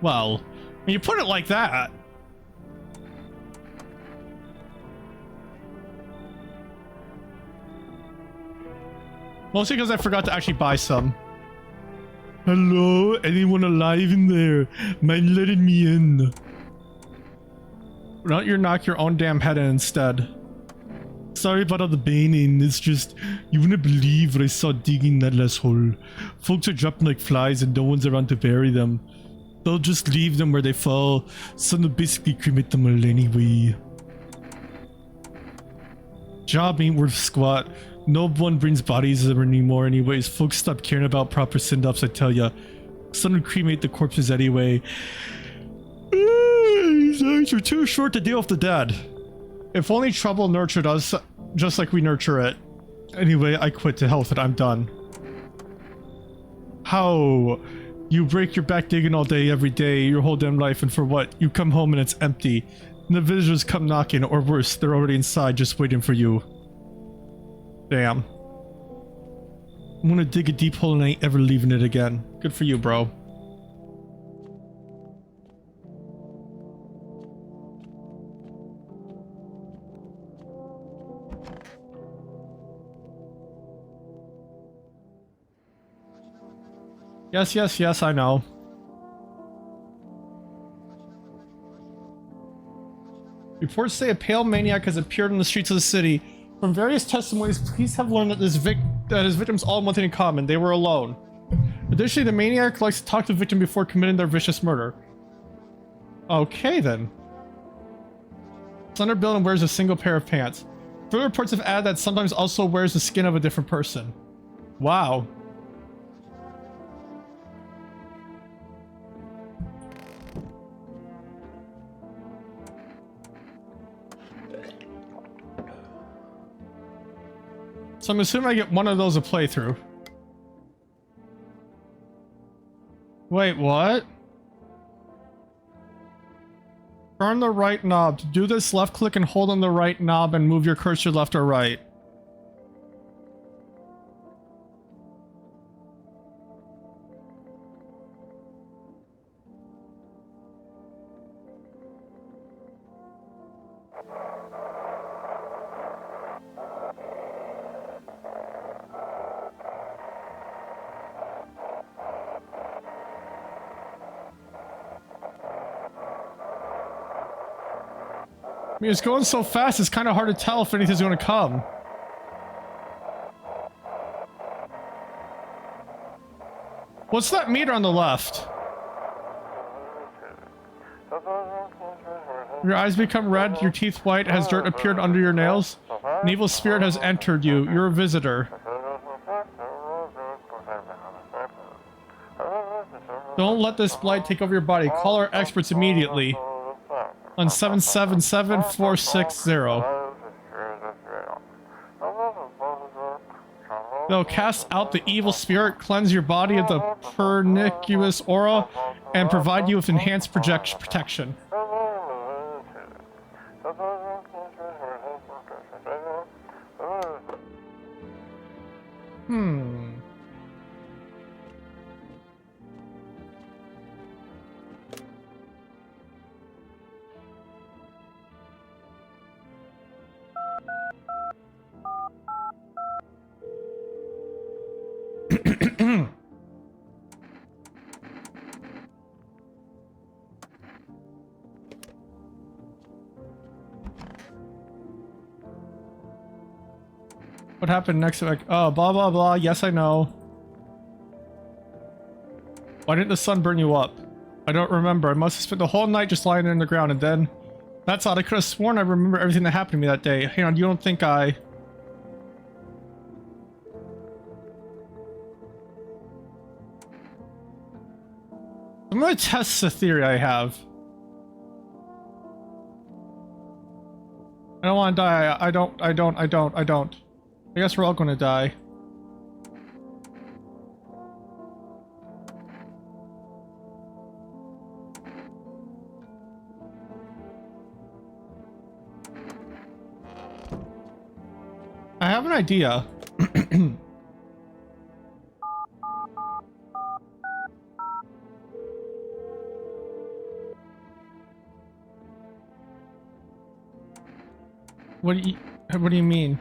Well, when you put it like that... Mostly because I forgot to actually buy some. Hello? Anyone alive in there? Mind letting me in? Why don't you knock your own damn head in instead? Sorry about all the baiting. It's just, you wouldn't believe what I saw digging that last hole. Folks are dropping like flies and no one's around to bury them. They'll just leave them where they fall. Sun will basically cremate them all anyway. Job ain't worth squat. No one brings bodies anymore anyways. Folks stop caring about proper send-offs, I tell ya. Sun would cremate the corpses anyway. These eyes are too short to deal with the dead. If only trouble nurtured us, just like we nurture it. Anyway, I quit. To hell with it. I'm done. How? You break your back digging all day, every day, your whole damn life, and for what? You come home and it's empty. And the visitors come knocking, or worse, they're already inside just waiting for you. Damn. I'm gonna dig a deep hole and I ain't ever leaving it again. Good for you, bro. Yes, yes, yes, I know. Reports say a pale maniac has appeared on the streets of the city. From various testimonies, police have learned that his victims all have one thing in common. They were alone. Additionally, the maniac likes to talk to the victim before committing their vicious murder. Okay, then. Slender build and wears a single pair of pants. Further reports have added that sometimes also wears the skin of a different person. Wow. So I'm assuming I get one of those a playthrough. Wait, what? Turn the right knob. To do this, left click and hold on the right knob and move your cursor left or right. I mean, it's going so fast, it's kind of hard to tell if anything's going to come. What's that meter on the left? Your eyes become red, your teeth white, has dirt appeared under your nails? An evil spirit has entered you. You're a visitor. Don't let this blight take over your body. Call our experts immediately. On 777-460. They'll cast out the evil spirit, cleanse your body of the pernicious aura, and provide you with enhanced protection. What happened next? Like, oh, blah, blah, blah. Yes, I know. Why didn't the sun burn you up? I don't remember. I must have spent the whole night just lying there in the ground, and then... That's odd. I could have sworn I remember everything that happened to me that day. Hang on, you don't think I... I'm gonna test the theory I have. I don't want to die. I don't. I guess we're all gonna die. I have an idea. What do you mean?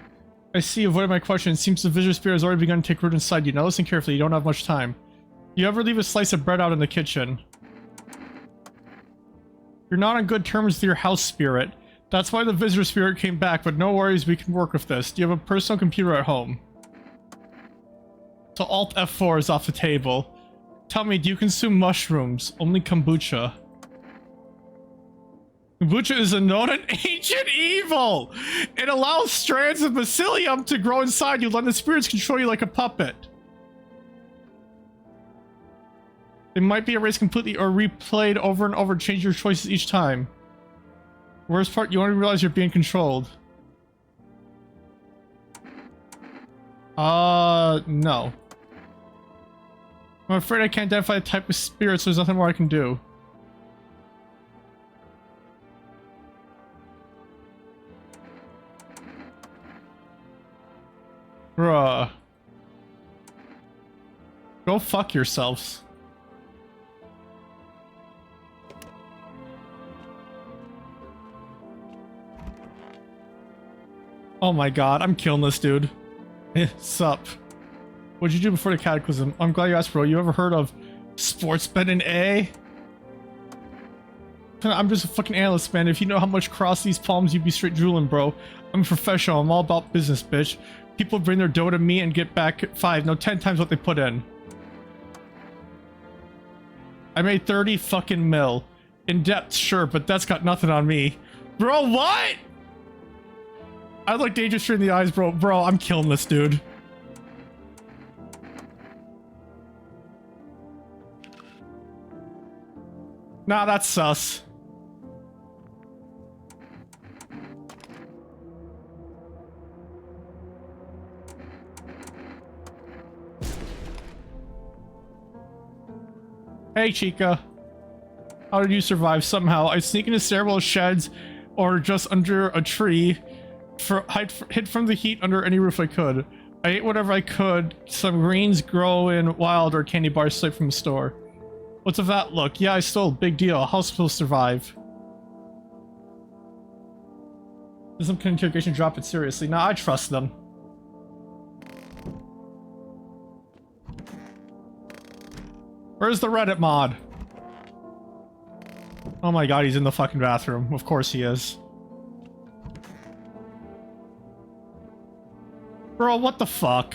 I see, avoided my question. It seems the visitor spirit has already begun to take root inside you. Now listen carefully, you don't have much time. You ever leave a slice of bread out in the kitchen? You're not on good terms with your house spirit. That's why the visitor spirit came back, but no worries, we can work with this. Do you have a personal computer at home? So Alt F4 is off the table. Tell me, do you consume mushrooms? Only kombucha. Kombucha is a known and ancient evil! It allows strands of mycelium to grow inside you, letting the spirits control you like a puppet. They might be erased completely or replayed over and over, change your choices each time. Worst part, you only realize you're being controlled. No. I'm afraid I can't identify the type of spirit, so there's nothing more I can do. Bruh. Go fuck yourselves. Oh my god, I'm killing this dude. Sup? What'd you do before the cataclysm? I'm glad you asked, bro. You ever heard of sports betting A? I'm just a fucking analyst, man. If you know how much cross these palms, you'd be straight drooling, bro. I'm a professional. I'm all about business, bitch. People bring their dough to me and get back 5, no 10 times what they put in. I made 30 fucking mil. In depth, sure, but that's got nothing on me. Bro, what? I look dangerous in the eyes, bro. Bro, I'm killing this dude. Nah, that's sus. Hey, Chica. How did you survive? Somehow. I sneak into several sheds or just under a tree. Hid from the heat under any roof I could. I ate whatever I could. Some greens grow in wild or candy bars straight from the store. What's of that look? Yeah, I stole. Big deal. How supposed to survive? Does some kind of interrogation drop it seriously? Nah, I trust them. Where's the Reddit mod? Oh my god, he's in the fucking bathroom. Of course he is. Bro, what the fuck?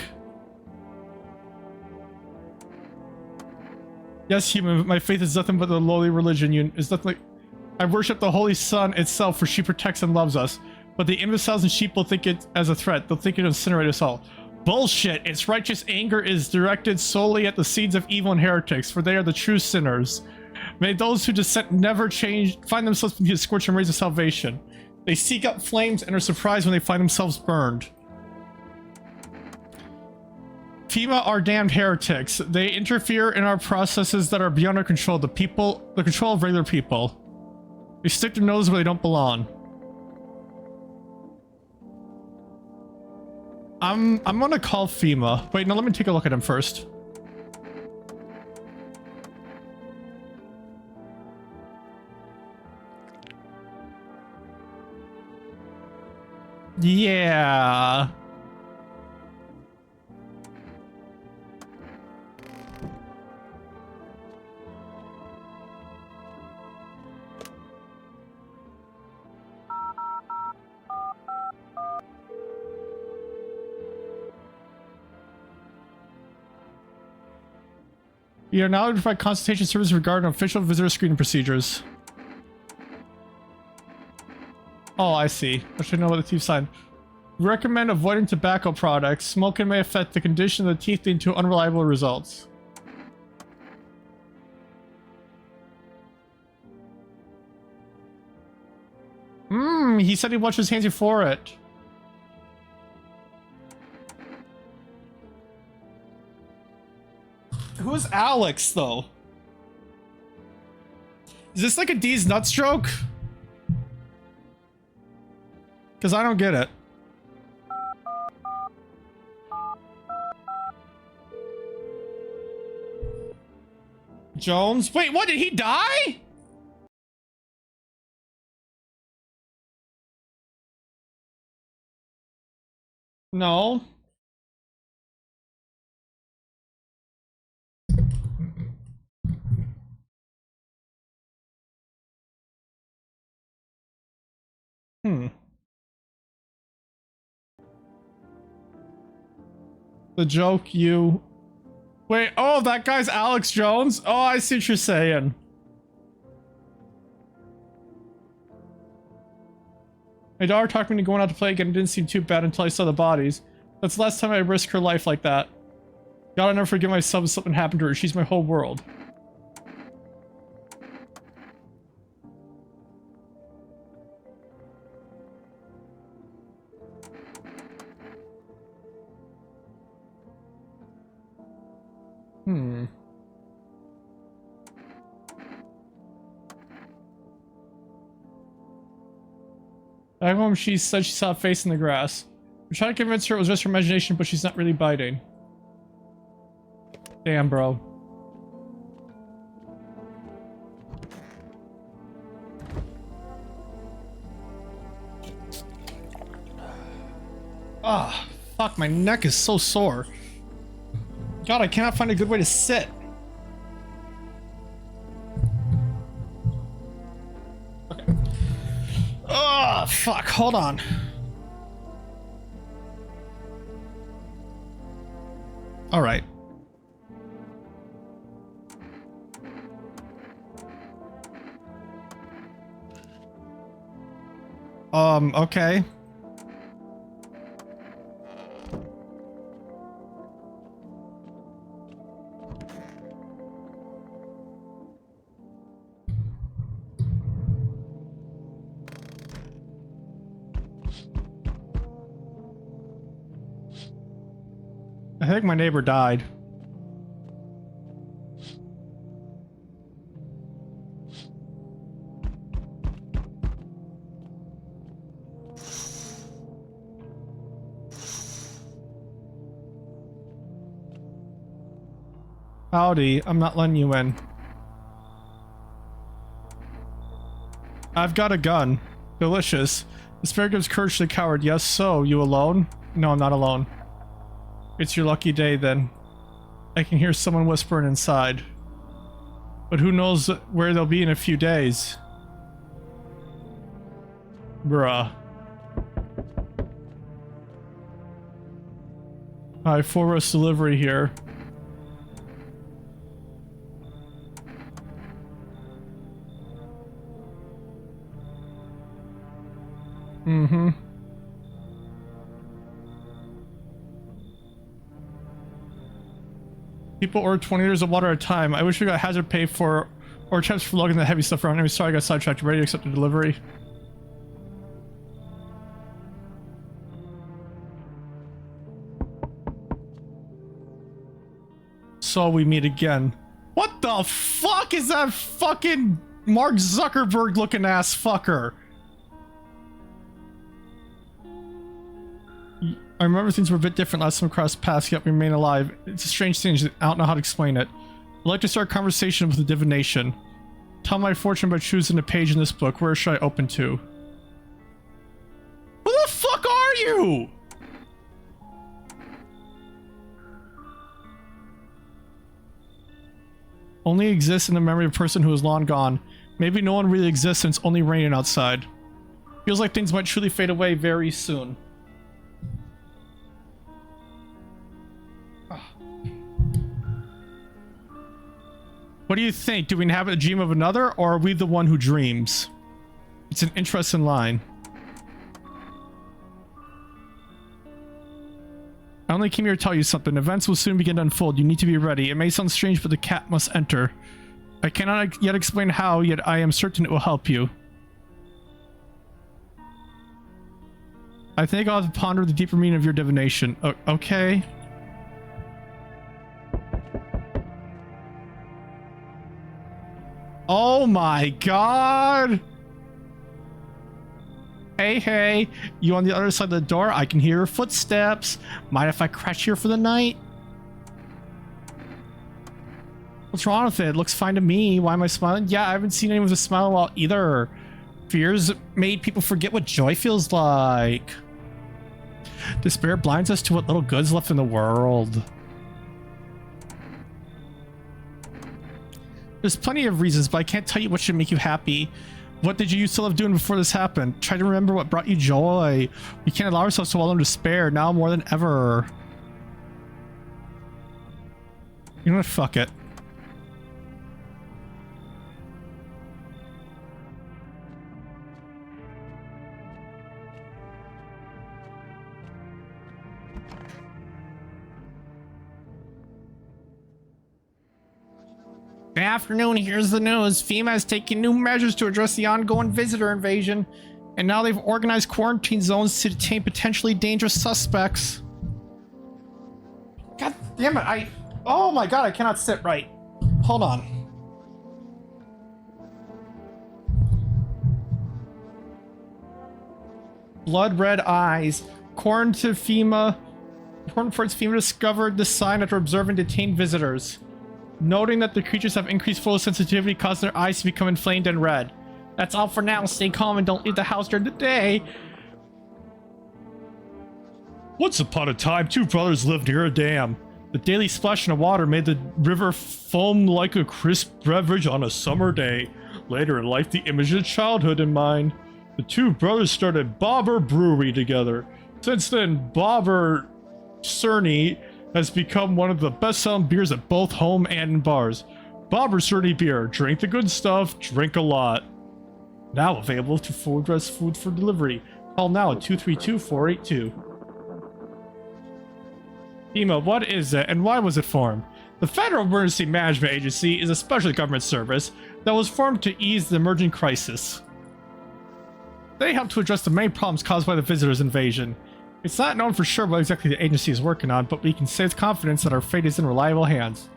Yes, human, my faith is nothing but the lowly religion. Is nothing like... I worship the Holy Sun itself, for she protects and loves us. But the imbeciles and sheep will think it as a threat. They'll think it will incinerate us all. Bullshit! Its righteous anger is directed solely at the seeds of evil and heretics, for they are the true sinners. May those who dissent never find themselves beneath a scorching rays of salvation. They seek out flames and are surprised when they find themselves burned. FEMA are damned heretics. They interfere in our processes that are beyond our control. The control of regular people. They stick their noses where they don't belong. I'm gonna call FEMA. Wait, no, let me take a look at him first. Yeah. We are now to provide consultation service regarding official visitor screening procedures. Oh, I see. I should know what the thief signed. We recommend avoiding tobacco products. Smoking may affect the condition of the teeth, leading to unreliable results. He said he'd wash his hands before it. Who's Alex, though? Is this like a D's nut stroke? Because I don't get it. Jones? Wait, what? Did he die? No. The joke you... Wait, oh, that guy's Alex Jones? Oh, I see what you're saying. My daughter talked me into going out to play again. It didn't seem too bad until I saw the bodies. That's the last time I risked her life like that. Gotta never forgive myself if something happened to her. She's my whole world. Back home, she said she saw a face in the grass. We tried to convince her it was just her imagination, but she's not really biting. Damn, bro. Ah, fuck, my neck is so sore. God, I cannot find a good way to sit. Okay. Oh, fuck, hold on. All right. Okay. I think my neighbor died. Howdy, I'm not letting you in. I've got a gun. Delicious. The spirit gives courage to the coward. Yes, so, you alone? No, I'm not alone. It's your lucky day then. I can hear someone whispering inside. But who knows where they'll be in a few days? Bruh. Hi, 4 roast delivery here. Mm-hmm. People order 20 liters of water at a time. I wish we got hazard pay for or attempts for lugging the heavy stuff around. I'm sorry I got sidetracked. Ready to accept the delivery. So we meet again. What the fuck is that fucking Mark Zuckerberg looking ass fucker? I remember things were a bit different last time we crossed paths, yet we remain alive. It's a strange thing. I don't know how to explain it. I'd like to start a conversation with a divination. Tell my fortune by choosing a page in this book. Where should I open to? Who the fuck are you? Only exists in the memory of a person who is long gone. Maybe no one really exists since it's only raining outside. Feels like things might truly fade away very soon. What do you think? Do we inhabit a dream of another, or are we the one who dreams? It's an interesting line. I only came here to tell you something. Events will soon begin to unfold. You need to be ready. It may sound strange, but the cat must enter. I cannot yet explain how, yet I am certain it will help you. I think I'll have to ponder the deeper meaning of your divination. Okay. Oh my god! Hey, hey, you on the other side of the door? I can hear your footsteps. Mind if I crash here for the night? What's wrong with it? It looks fine to me. Why am I smiling? Yeah, I haven't seen anyone with a smile in a while either. Fears made people forget what joy feels like. Despair blinds us to what little good's left in the world. There's plenty of reasons, but I can't tell you what should make you happy. What did you used to love doing before this happened? Try to remember what brought you joy. We can't allow ourselves to wallow in despair now more than ever. You know what? Fuck it. Good afternoon, here's the news. FEMA has taken new measures to address the ongoing visitor invasion, and now they've organized quarantine zones to detain potentially dangerous suspects. God damn it, oh my god, I cannot sit right. Hold on. Blood red eyes. According to FEMA, FEMA discovered the sign after observing detained visitors. Noting that the creatures have increased photosensitivity, causing their eyes to become inflamed and red. That's all for now. Stay calm and don't leave the house during the day. Once upon a time, 2 brothers lived near a dam. The daily splashing of water made the river foam like a crisp beverage on a summer day. Later in life, the image of childhood in mind. The 2 brothers started Bobber Brewery together. Since then, Bobber Cerny has become one of the best-selling beers at both home and in bars. Bobber Cerny beer. Drink the good stuff, drink a lot. Now available to full address food for delivery. Call now at 232-482. FEMA, what is it and why was it formed? The Federal Emergency Management Agency is a special government service that was formed to ease the emerging crisis. They help to address the main problems caused by the visitors' invasion. It's not known for sure what exactly the agency is working on, but we can say with confidence that our fate is in reliable hands.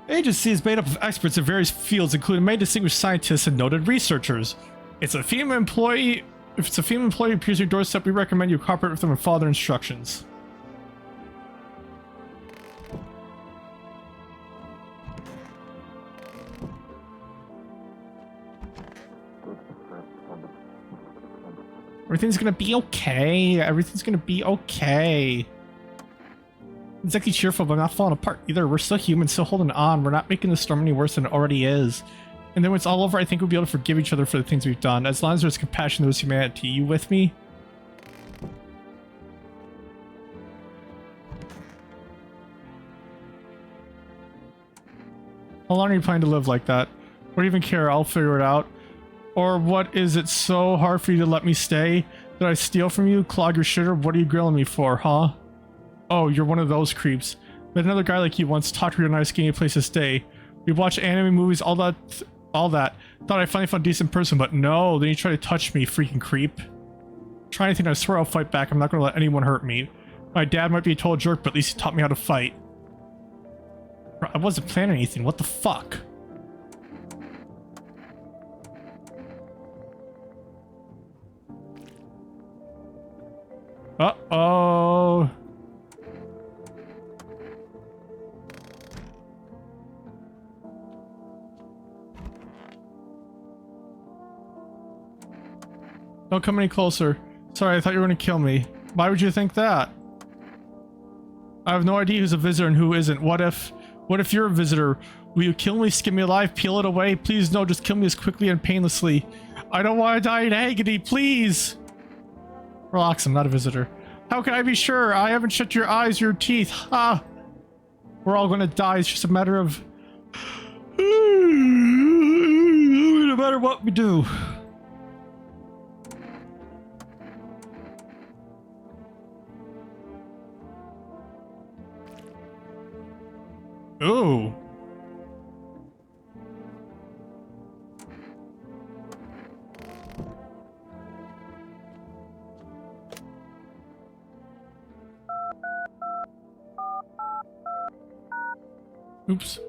The agency is made up of experts in various fields, including many distinguished scientists and noted researchers. It's a FEMA employee If it's a female employee who appears at your doorstep, we recommend you cooperate with them and follow their instructions. Everything's gonna be okay. Everything's gonna be okay. Exactly cheerful, but I'm not falling apart either. We're still human, still holding on. We're not making the storm any worse than it already is. And then when it's all over, I think we'll be able to forgive each other for the things we've done. As long as there's compassion, there's humanity. You with me? How long are you planning to live like that? What do you even care? I'll figure it out. Or what, is it so hard for you to let me stay? Did I steal from you? Clog your shitter? What are you grilling me for, huh? Oh, you're one of those creeps. Met another guy like you once, talked to your nice skinny place to stay. We watched anime movies, all that. Thought I finally found a decent person, but no, then you try to touch me, freaking creep. Try anything, I swear I'll fight back. I'm not gonna let anyone hurt me. My dad might be a total jerk, but at least he taught me how to fight. I wasn't planning anything, what the fuck? Uh-oh. Don't come any closer. Sorry, I thought you were gonna kill me. Why would you think that? I have no idea who's a visitor and who isn't. What if you're a visitor? Will you kill me, skin me alive, peel it away? Please no, just kill me as quickly and painlessly. I don't want to die in agony, please! Relax, I'm not a visitor. How can I be sure? I haven't shut your eyes, your teeth. Ha! We're all gonna die, it's just a matter of... no matter what we do. Ooh. Oops.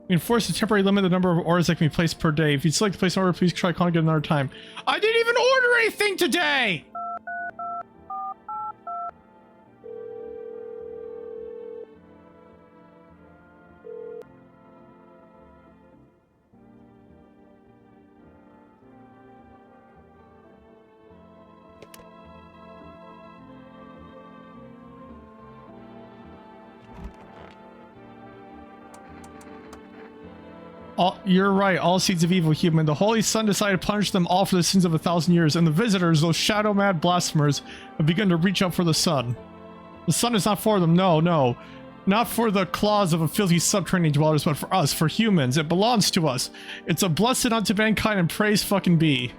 We enforce a temporary limit the number of orders that can be placed per day. If you select to place an order, please try calling it another time. I didn't even order anything today! You're right, all seeds of evil human. The Holy Sun decided to punish them all for the sins of 1,000 years, and the visitors, those shadow-mad blasphemers, have begun to reach out for the sun. The sun is not for them, no. Not for the claws of a filthy subterranean dwellers, but for us, for humans. It belongs to us. It's a blessed unto mankind, and praise fucking be.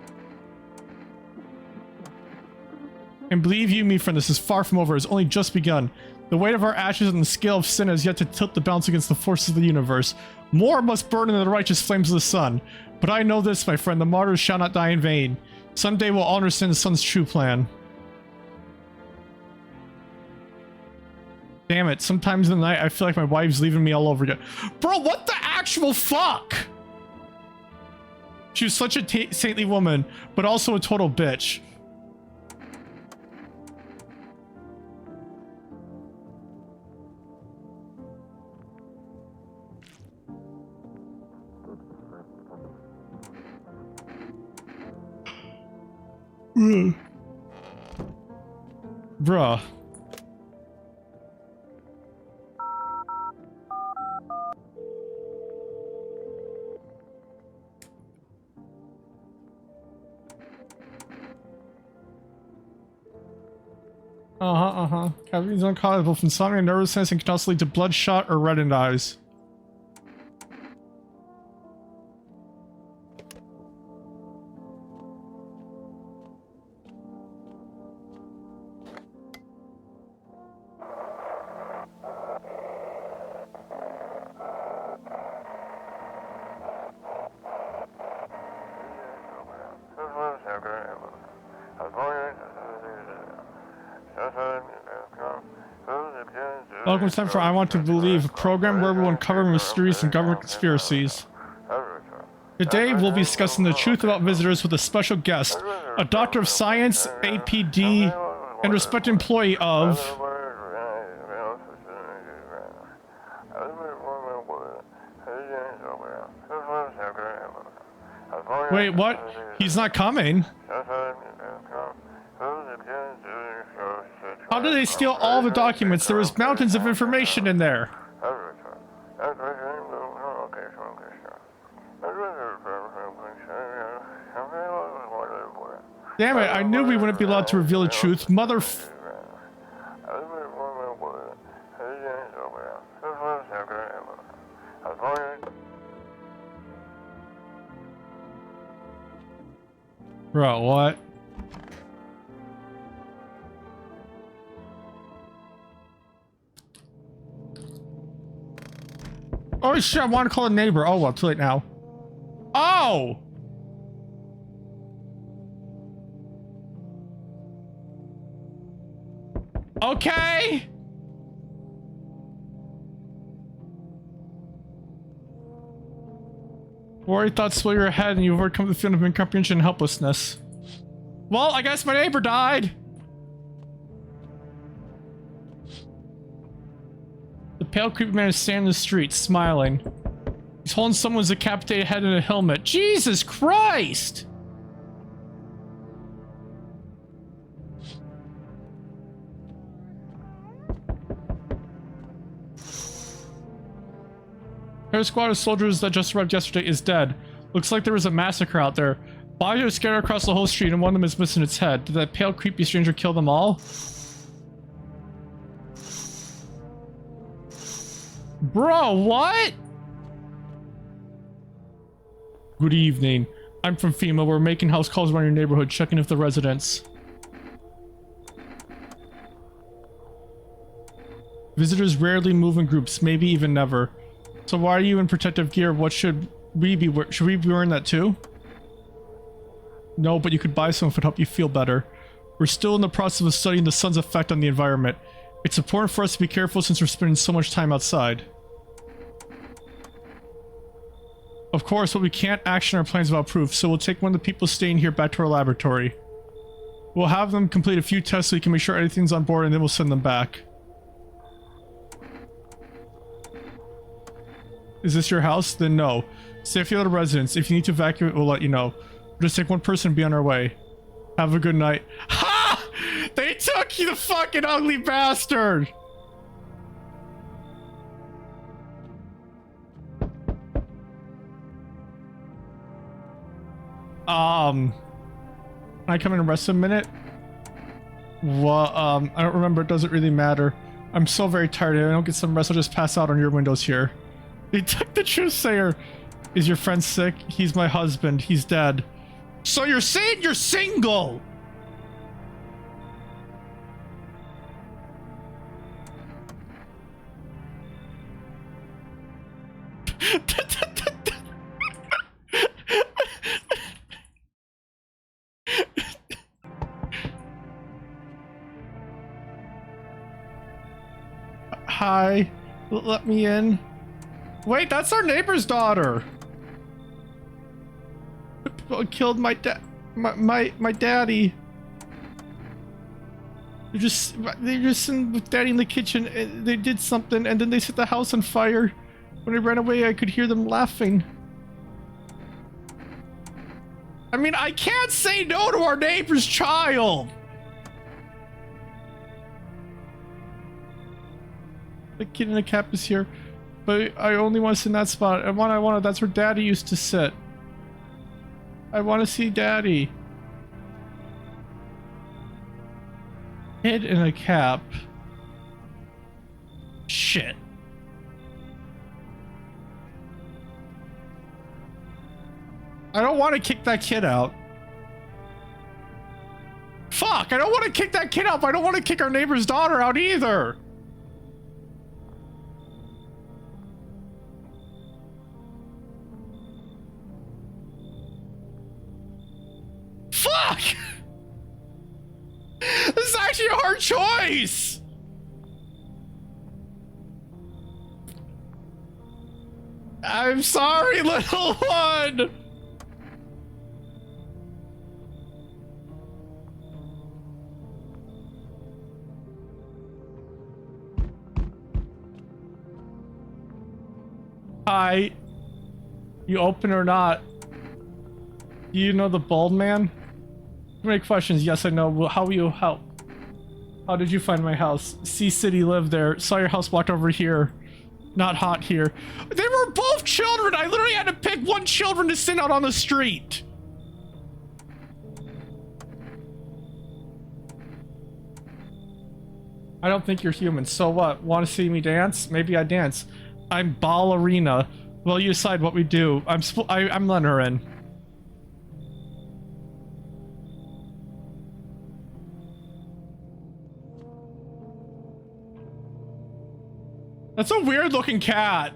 And believe you me, friend, this is far from over. It's only just begun. The weight of our ashes and the scale of sin has yet to tilt the balance against the forces of the universe. More must burn in the righteous flames of the sun. But I know this, my friend, the martyrs shall not die in vain. Someday we'll all understand the sun's true plan. Damn it, sometimes in the night I feel like my wife's leaving me all over again. Bro, what the actual fuck? She was such a saintly woman, but also a total bitch. Bruh. Cavities uncausable from insomnia, nervousness, and can also lead to bloodshot or reddened eyes. Welcome to time for I Want to Believe, a program where we'll uncover mysterious and government conspiracies. Today we'll be discussing the truth about visitors with a special guest, a doctor of science, APD, and respected employee of... Wait, what? He's not coming? How did they steal all the documents? There was mountains of information in there. Damn it, I knew we wouldn't be allowed to reveal the truth. Bro, what? Oh shit, I want to call a neighbor. Oh well, too late now. Oh! Okay! Worry thoughts swell your head and you've overcome the feeling of incomprehension and helplessness. Well, I guess my neighbor died! The pale creepy man is standing in the street, smiling. He's holding someone's decapitated head in a helmet. Jesus Christ! Her squad of soldiers that just arrived yesterday is dead. Looks like there was a massacre out there. Bodies are scattered across the whole street and one of them is missing its head. Did that pale creepy stranger kill them all? Bro, what? Good evening. I'm from FEMA. We're making house calls around your neighborhood, checking if the residents. Visitors rarely move in groups, maybe even never. So why are you in protective gear? What should we be wearing? Should we be wearing that too? No, but you could buy some if it helped you feel better. We're still in the process of studying the sun's effect on the environment. It's important for us to be careful since we're spending so much time outside. Of course, but we can't action our plans without proof, so we'll take one of the people staying here back to our laboratory. We'll have them complete a few tests so we can make sure everything's on board and then we'll send them back. Is this your house? Then no. Stay with the other residents. If you need to evacuate, we'll let you know. We'll just take one person and be on our way. Have a good night. Ha! They took you, the fucking ugly bastard! Can I come in and rest a minute? Well, I don't remember. It doesn't really matter. I'm so very tired. If I don't get some rest, I'll just pass out on your windows here. They took the truth sayer. Is your friend sick? He's my husband. He's dead. So you're saying you're single? Hi. Let me in. Wait, that's our neighbor's daughter. People killed my my daddy. They're just sitting with daddy in the kitchen. And they did something, and then they set the house on fire. When I ran away, I could hear them laughing. I mean, I can't say no to our neighbor's child. The kid in the cap is here. But I only want to sit in that spot. That's where Daddy used to sit. I want to see Daddy. Kid in a cap. Shit. I don't want to kick that kid out. Fuck, I don't want to kick that kid out, but I don't want to kick our neighbor's daughter out either. Fuck! This is actually a hard choice! I'm sorry, little one! Hi. You open or not? Do you know the bald man? Too many questions. Yes, I know. Well, how will you help? How did you find my house? Sea City lived there. Saw your house blocked over here. Not hot here. They were both children! I literally had to pick one children to send out on the street! I don't think you're human. So what? Want to see me dance? Maybe I dance. I'm ballerina. Well, you decide what we do. I'm letting her in. That's a weird looking cat.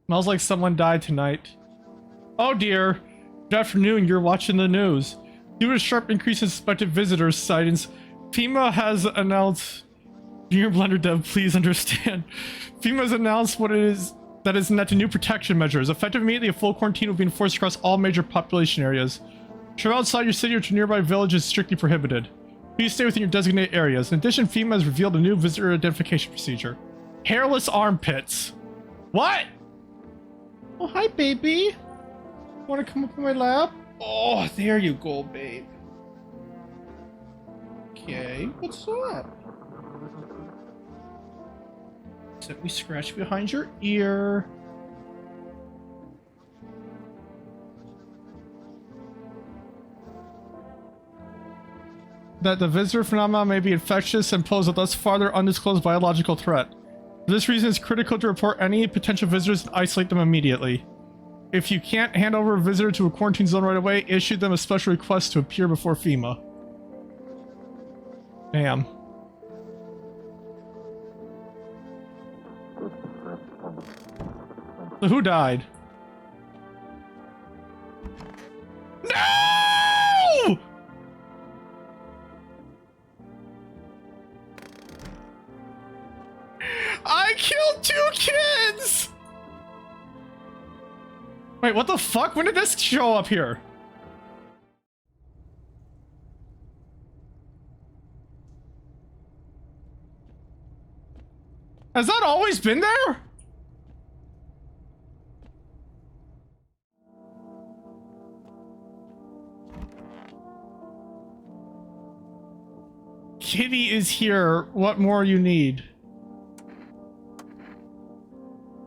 Smells like someone died tonight. Oh dear. Good afternoon, you're watching the news. Due to a sharp increase in suspected visitors sightings, FEMA has announced... Junior Blender Dev, please understand. FEMA has announced what it is that is enacted new protection measures. Effective immediately, a full quarantine will be enforced across all major population areas. Travel outside your city or to nearby villages is strictly prohibited. Please stay within your designated areas. In addition, FEMA has revealed a new visitor identification procedure. Hairless armpits. What? Oh, hi, baby. Want to come up in my lap? Oh, there you go, babe. Okay, what's up? Except we scratch behind your ear. That the visitor phenomenon may be infectious and pose a thus farther undisclosed biological threat. For this reason, it's critical to report any potential visitors and isolate them immediately. If you can't hand over a visitor to a quarantine zone right away, issue them a special request to appear before FEMA. Damn. So who died? No! I killed 2 kids! Wait, what the fuck? When did this show up here? Has that always been there? Kitty is here. What more you need?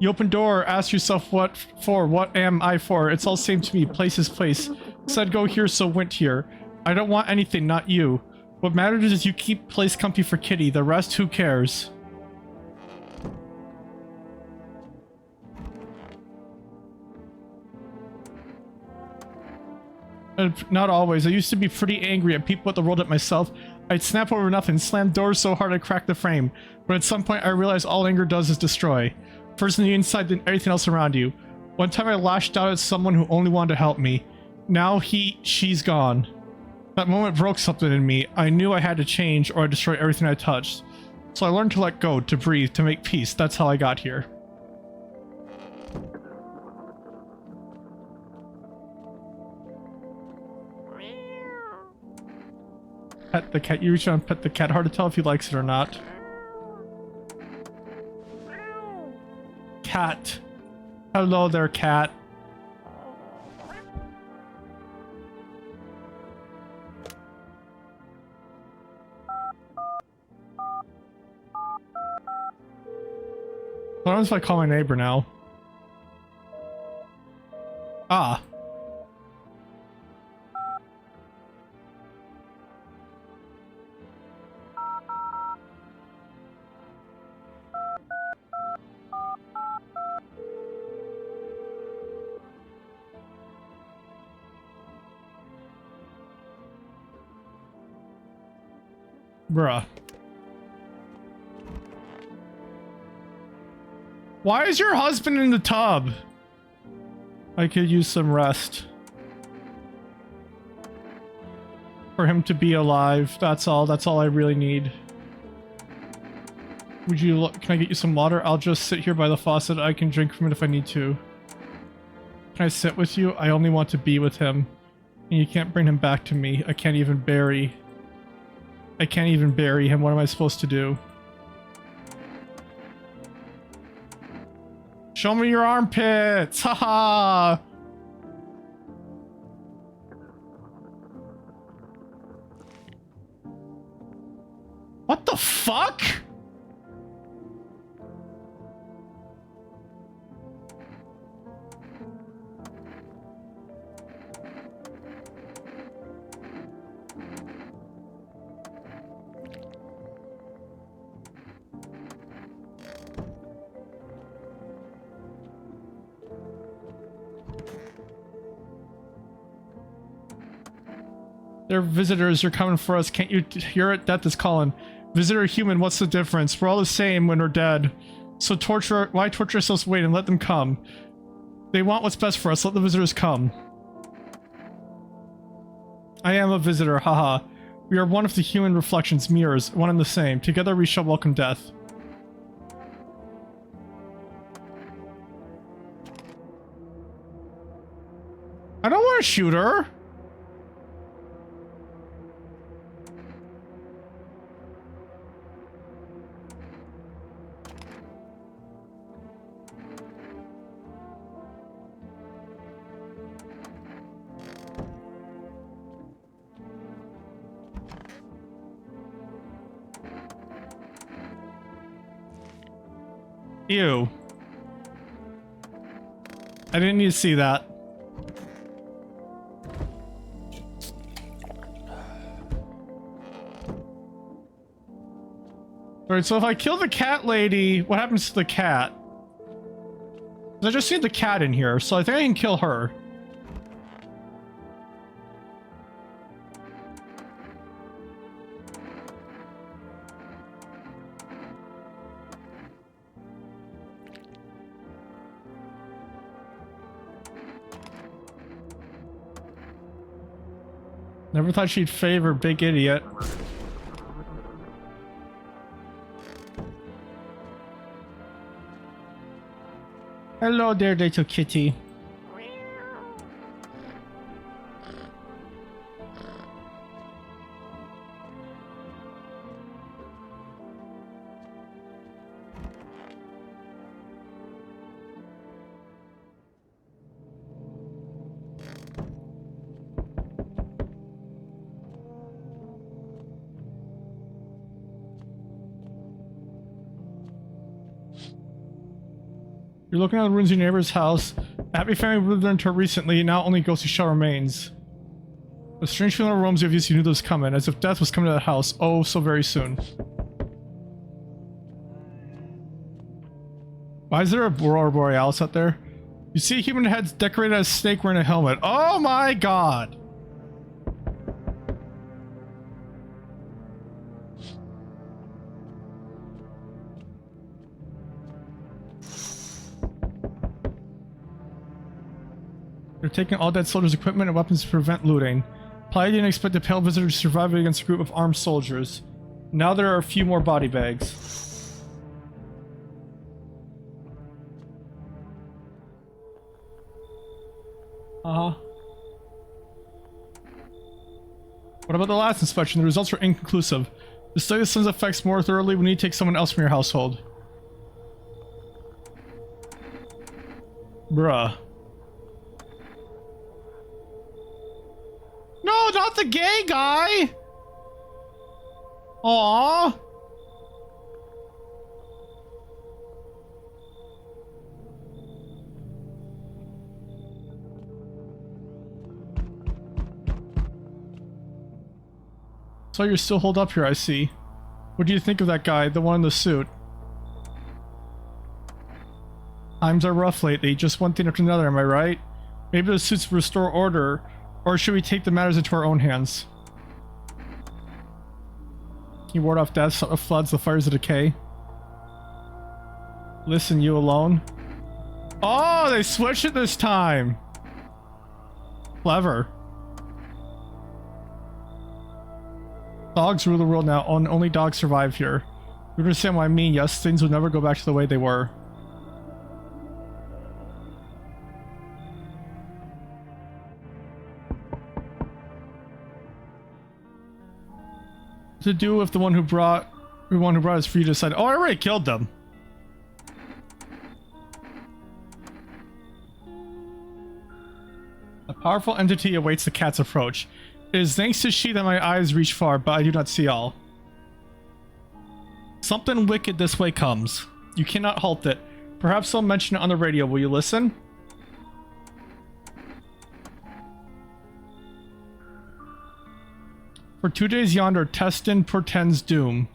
You open door, ask yourself what for, what am I for? It's all same to me, place is place. Said go here, so went here. I don't want anything, not you. What matters is you keep place comfy for Kitty, the rest who cares? Not always. I used to be pretty angry at people at the world at myself. I'd snap over nothing, slam doors so hard I'd crack the frame. But at some point I realized all anger does is destroy. First on the inside, then everything else around you. One time I lashed out at someone who only wanted to help me. Now she's gone. That moment broke something in me. I knew I had to change or I'd destroy everything I touched. So I learned to let go, to breathe, to make peace. That's how I got here. Pet the cat. You reach out and pet the cat. Hard to tell if he likes it or not. Cat. Hello there, cat. What happens if I call my neighbor now? Ah. Bruh. Why is your husband in the tub? I could use some rest. For him to be alive. That's all. That's all I really need. Would you... Can I get you some water? I'll just sit here by the faucet. I can drink from it if I need to. Can I sit with you? I only want to be with him. And you can't bring him back to me. I can't even bury... I can't even bury him. What am I supposed to do? Show me your armpits! Haha! What the fuck? They're visitors, you're coming for us. Can't you hear it? Death is calling. Visitor human, what's the difference? We're all the same when we're dead. So why torture ourselves? Wait and let them come. They want what's best for us. Let the visitors come. I am a visitor, haha. We are one of the human reflections, mirrors, one and the same. Together we shall welcome death. I don't want to shoot her. Ew. I didn't need to see that. Alright, so if I kill the cat lady, what happens to the cat? 'Cause I just see the cat in here, so I think I can kill her. Never thought she'd favor big idiot. Hello there, little kitty. You're looking at the ruins of your neighbor's house. A happy family moved there until recently, now only ghostly shell remains. A strange feeling roams you as you knew this was coming, as if death was coming to the house, oh so very soon. Why is there a Aurora Borealis out there? You see human heads decorated as a snake wearing a helmet. Oh my god! They're taking all dead soldiers' equipment and weapons to prevent looting. Probably didn't expect the pale visitor to survive against a group of armed soldiers. Now there are a few more body bags. Uh-huh. What about the last inspection? The results were inconclusive. To study the sun's effects more thoroughly, we need to take someone else from your household. Bruh. No, not the gay guy! Aww. So you're still holed up here, I see. What do you think of that guy, the one in the suit? Times are rough lately, just one thing after another, am I right? Maybe the suits restore order. Or should we take the matters into our own hands? Can you ward off death, floods, the fires of decay? Listen, you alone? Oh, they switched it this time. Clever. Dogs rule the world now. Only dogs survive here. You understand what I mean? Yes, things will never go back to the way they were. To do with the one who brought us for you to decide. Oh, I already killed them. A powerful entity awaits the cat's approach. It is thanks to she that my eyes reach far, but I do not see all. Something wicked this way comes. You cannot halt it. Perhaps they'll mention it on the radio. Will you listen? For 2 days yonder, Testin portends doom.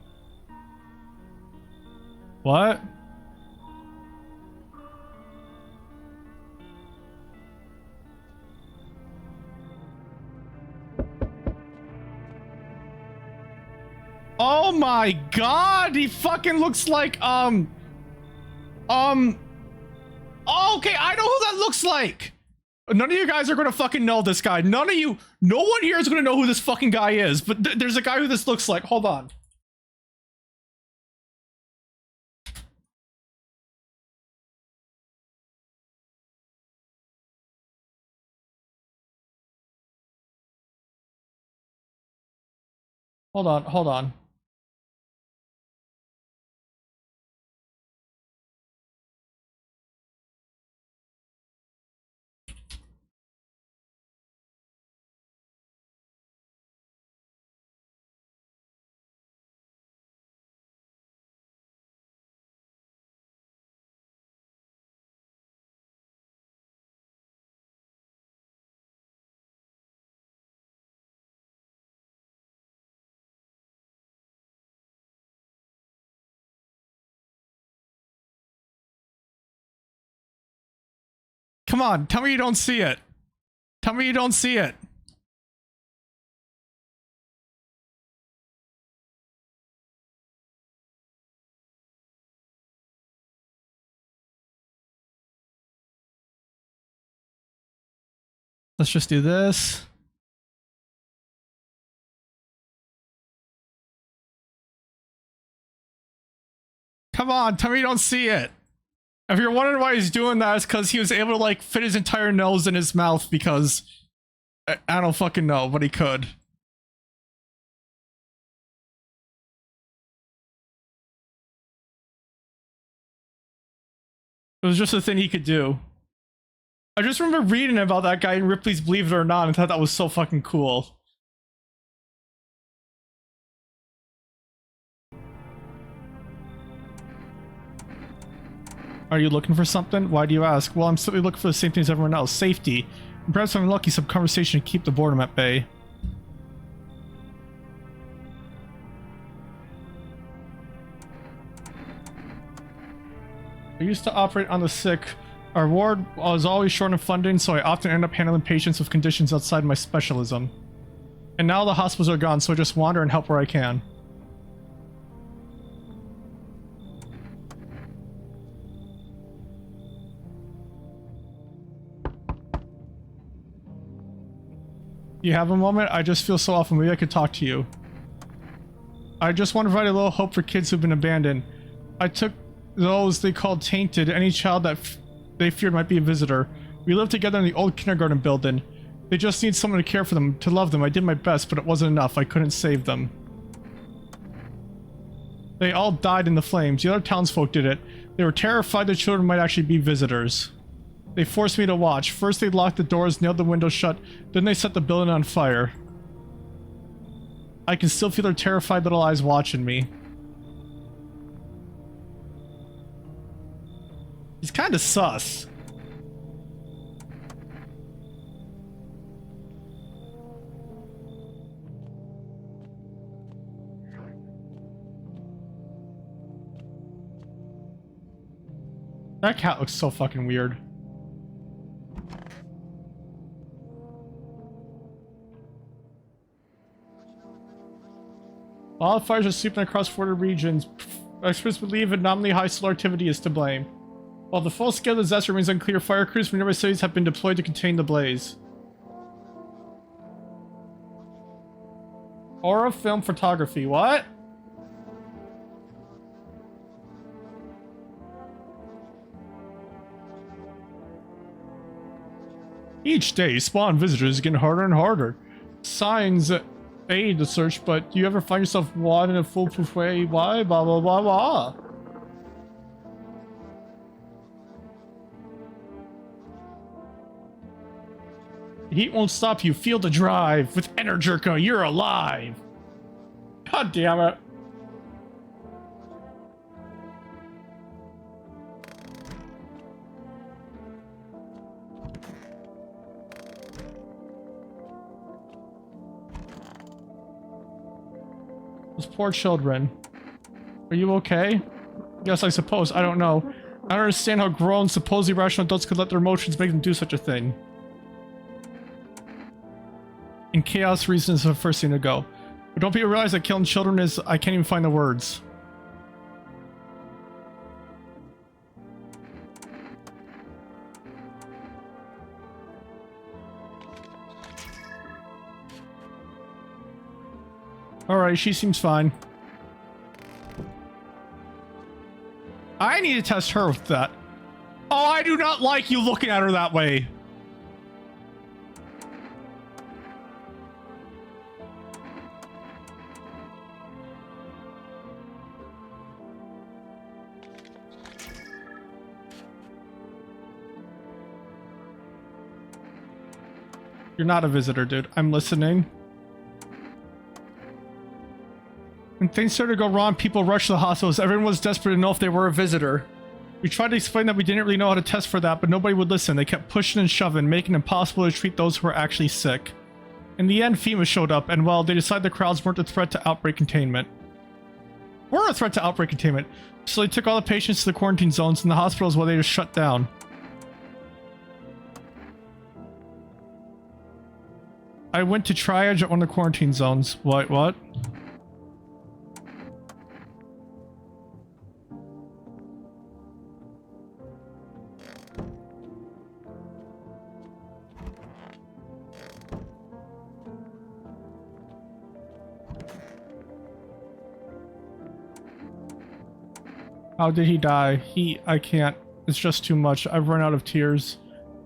What? Oh my god, he fucking looks like, oh, okay, I know who that looks like. None of you guys are gonna fucking know this guy. No one here is gonna know who this fucking guy is, but there's a guy who this looks like. Hold on. Hold on. Come on, tell me you don't see it. Tell me you don't see it. Let's just do this. Come on, tell me you don't see it. If you're wondering why he's doing that, it's because he was able to like fit his entire nose in his mouth because I don't fucking know, but he could. It was just a thing he could do. I just remember reading about that guy in Ripley's Believe It or Not and thought that was so fucking cool. Are you looking for something? Why do you ask? Well, I'm simply looking for the same thing as everyone else. Safety. And perhaps I'm lucky, some conversation to keep the boredom at bay. I used to operate on the sick. Our ward was always short of funding, so I often end up handling patients with conditions outside my specialism. And now the hospitals are gone, so I just wander and help where I can. You have a moment? I just feel so awful. Maybe I could talk to you. I just want to provide a little hope for kids who've been abandoned. I took those they called tainted, any child that they feared might be a visitor. We lived together in the old kindergarten building. They just need someone to care for them, to love them. I did my best, but it wasn't enough. I couldn't save them. They all died in the flames. The other townsfolk did it. They were terrified the children might actually be visitors. They forced me to watch. First they locked the doors, nailed the windows shut, then they set the building on fire. I can still feel their terrified little eyes watching me. He's kind of sus. That cat looks so fucking weird. Wildfires are sweeping across 40 regions. Experts believe anomaly high solar activity is to blame. While the full scale of the disaster remains unclear, fire crews from nearby cities have been deployed to contain the blaze. Aura film photography. What? Each day, spawn visitors get harder and harder. Signs aid the search, but do you ever find yourself wandering in a foolproof way? Why? Blah, blah, blah, blah. The heat won't stop you. Feel the drive. With Energica, you're alive. God damn it. Those poor children. Are you okay? Yes, I suppose. I don't know. I don't understand how grown, supposedly rational adults could let their emotions make them do such a thing. And chaos reason is the first thing to go. But don't people realize that killing children is... I can't even find the words. Alright, she seems fine. I need to test her with that. Oh, I do not like you looking at her that way. You're not a visitor, dude. I'm listening. When things started to go wrong, people rushed to the hospitals. Everyone was desperate to know if they were a visitor. We tried to explain that we didn't really know how to test for that, but nobody would listen. They kept pushing and shoving, making it impossible to treat those who were actually sick. In the end, FEMA showed up, and well, they decided the crowds weren't a threat to outbreak containment. We're a threat to outbreak containment. So they took all the patients to the quarantine zones and the hospitals while they just shut down. I went to triage at one of the quarantine zones. What? How did he die? I can't. It's just too much. I've run out of tears.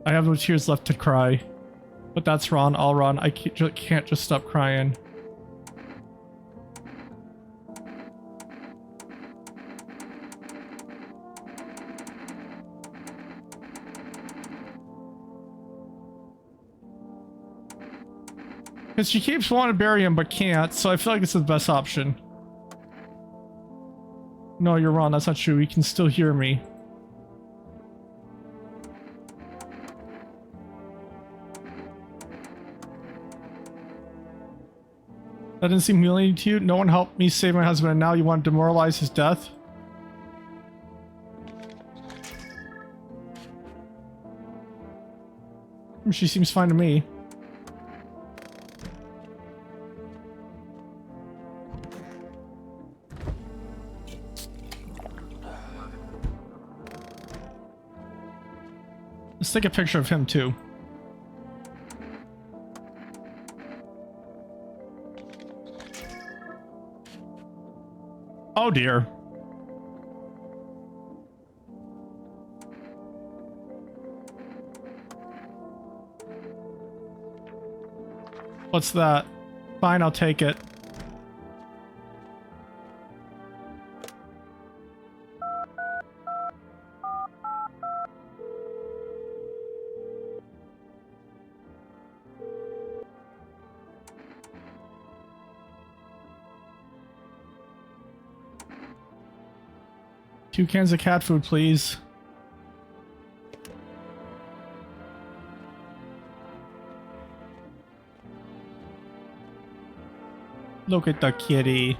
I have no tears left to cry. But that's wrong. I'll run. I can't just stop crying. Because she keeps wanting to bury him but can't, so I feel like this is the best option. No, you're wrong. That's not true. You can still hear me. That didn't seem humiliating to you? No one helped me save my husband and now you want to demoralize his death? She seems fine to me. Let's take a picture of him too. Oh dear. What's that? Fine, I'll take it. Two cans of cat food, please. Look at the kitty.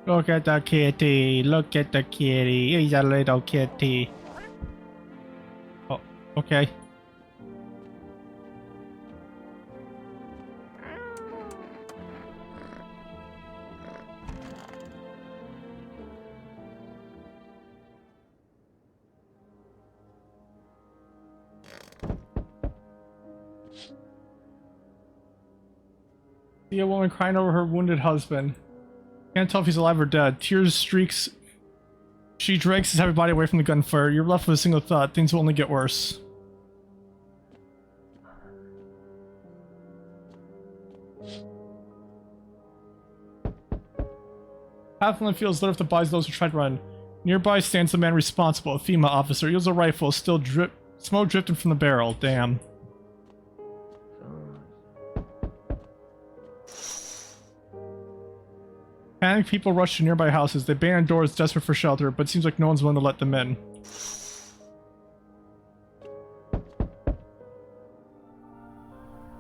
Look at the kitty. Look at the kitty. He's a little kitty. Oh, okay. See a woman crying over her wounded husband. Can't tell if he's alive or dead. Tears streaks. She drags his heavy body away from the gunfire. You're left with a single thought. Things will only get worse. Pathland feels lit up to buys those who tried to run. Nearby stands the man responsible, a FEMA officer. He has a rifle, still smoke drifting from the barrel. Damn. Panicked people rush to nearby houses. They bang on doors, desperate for shelter, but it seems like no one's willing to let them in.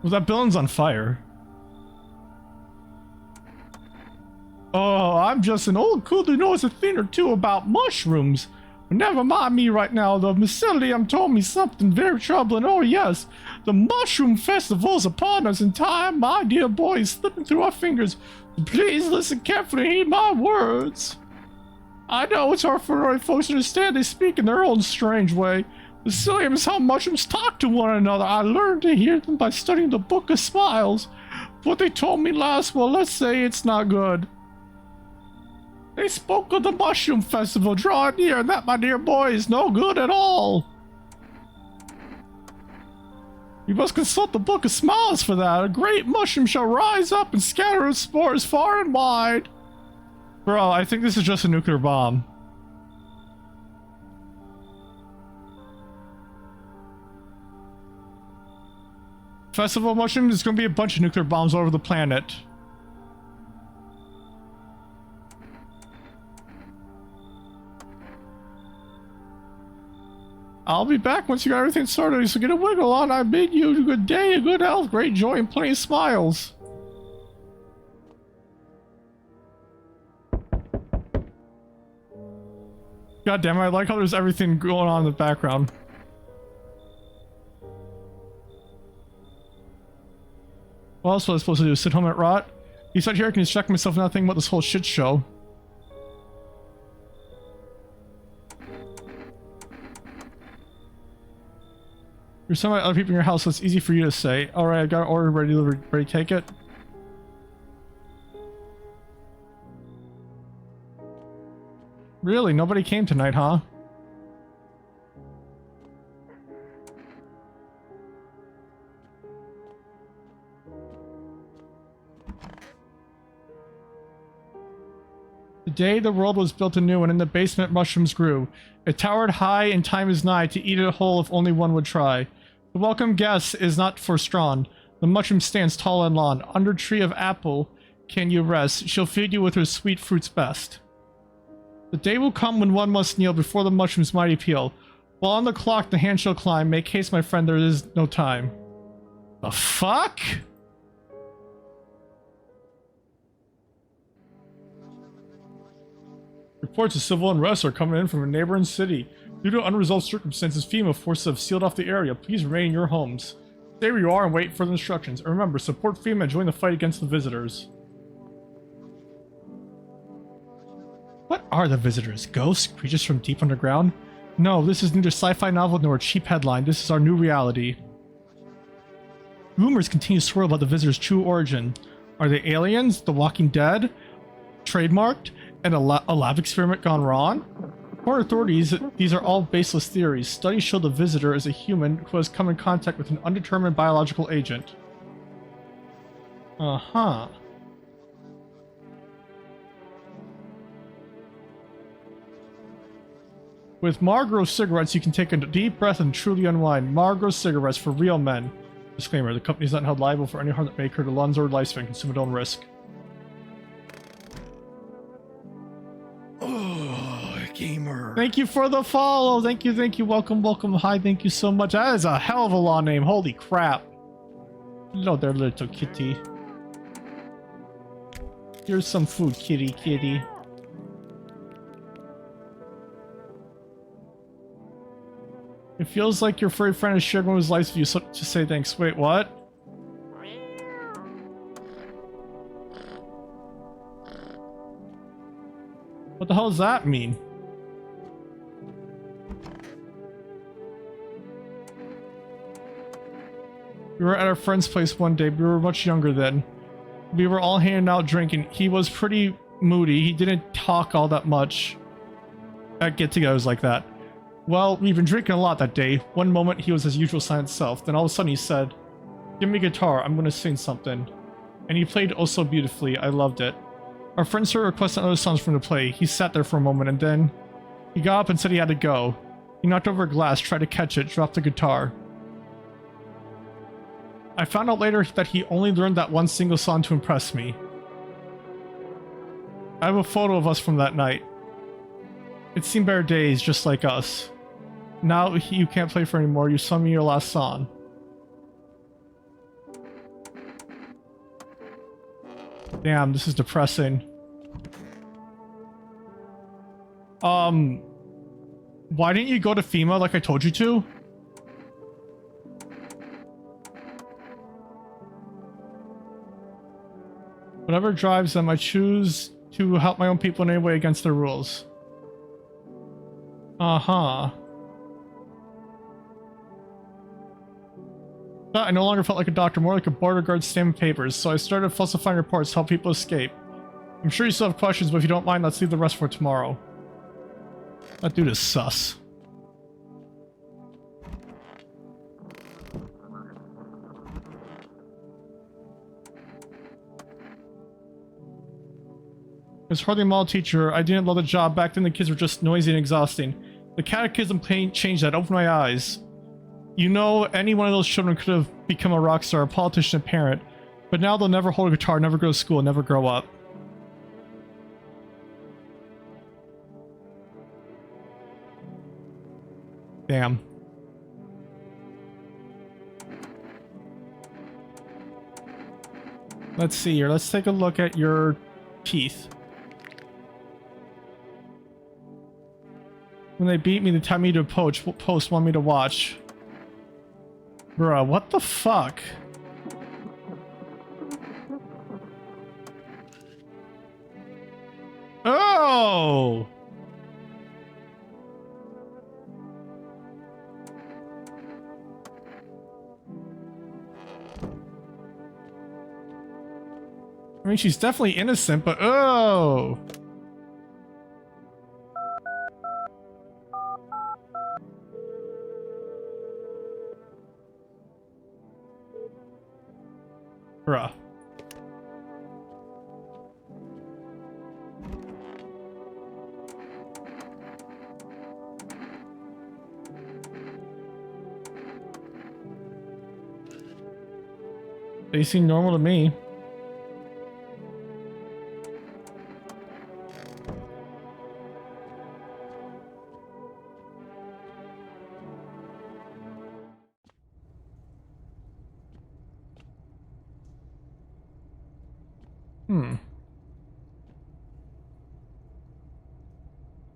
Well, that building's on fire. Oh, I'm just an old cool who knows a thing or two about mushrooms. But never mind me right now. The mycelium told me something very troubling. Oh yes, the mushroom festival's upon us in time. My dear boy is slipping through our fingers. Please listen carefully and heed my words. I know it's hard for ordinary folks to understand. They speak in their own strange way. Mycelium is how mushrooms talk to one another. I learned to hear them by studying the Book of Smiles. What they told me last, well, let's say it's not good. They spoke of the Mushroom Festival drawing near, and that, my dear boy, is no good at all. You must consult the Book of Smiles for that. A great mushroom shall rise up and scatter its spores far and wide. Bro, I think this is just a nuclear bomb. Festival mushroom is going to be a bunch of nuclear bombs all over the planet. I'll be back once you got everything sorted, so get a wiggle on. I bid you a good day, a good health, great joy, and plenty of smiles. God damn it, I like how there's everything going on in the background. What else was I supposed to do? Sit home and rot? You sat here, I can distract myself not thinking about this whole shit show. You're some other people in your house, so it's easy for you to say. Alright, I got an order ready to take it. Really? Nobody came tonight, huh? The day the world was built anew and in the basement mushrooms grew. It towered high and time is nigh to eat it whole if only one would try. The welcome guest is not forstrong. The mushroom stands tall and long. Under tree of apple can you rest. She'll feed you with her sweet fruits best. The day will come when one must kneel before the mushroom's mighty peel. While on the clock the hand shall climb. Make haste, my friend, there is no time. The fuck? Reports of civil unrest are coming in from a neighboring city. Due to unresolved circumstances, FEMA forces have sealed off the area. Please remain in your homes. Stay where you are and wait for the instructions. And remember, support FEMA and join the fight against the visitors. What are the visitors? Ghosts? Creatures from deep underground? No, this is neither sci-fi novel nor a cheap headline. This is our new reality. Rumors continue to swirl about the visitors' true origin. Are they aliens? The Walking Dead? Trademarked? And a lab experiment gone wrong? For authorities, these are all baseless theories. Studies show the visitor is a human who has come in contact with an undetermined biological agent. Uh-huh. With Marlboro cigarettes, you can take a deep breath and truly unwind. Marlboro cigarettes for real men. Disclaimer, the company is not held liable for any harm that may occur to lungs or lifespan. Consume at own risk. Gamer. Thank you for the follow. Thank you, thank you. Welcome, welcome. Hi, thank you so much. That is a hell of a long name. Holy crap. Hello there, little kitty. Here's some food, kitty. It feels like your furry friend has shared one of his lives with you, so to say thanks. Wait, what? What the hell does that mean? We were at our friend's place one day. We were much younger then. We were all hanging out drinking. He was pretty moody. He didn't talk all that much at get-togethers like that. Well, we've been drinking a lot that day. One moment he was his usual silent self. Then all of a sudden he said, "Give me a guitar. I'm going to sing something." And he played oh so beautifully. I loved it. Our friend started requesting other songs from him to play. He sat there for a moment and then he got up and said he had to go. He knocked over a glass, tried to catch it, dropped the guitar. I found out later that he only learned that one single song to impress me. I have a photo of us from that night. It's seen better days, just like us. Now you can't play for anymore. You sung me your last song. Damn, this is depressing. Why didn't you go to FEMA like I told you to? Whatever drives them, I choose to help my own people in any way against their rules. Uh-huh. But I no longer felt like a doctor, more like a border guard stamping papers, so I started falsifying reports to help people escape. I'm sure you still have questions, but if you don't mind, let's leave the rest for tomorrow. That dude is sus. I was hardly a model teacher. I didn't love the job. Back then the kids were just noisy and exhausting. The catechism changed that, opened my eyes. You know, any one of those children could have become a rock star, a politician, a parent. But now they'll never hold a guitar, never go to school, never grow up. Damn. Let's see here. Let's take a look at your teeth. When they beat me, they tied me to a post, want me to watch. Bruh, what the fuck? Oh! I mean, she's definitely innocent, but oh! Bruh. They seem normal to me.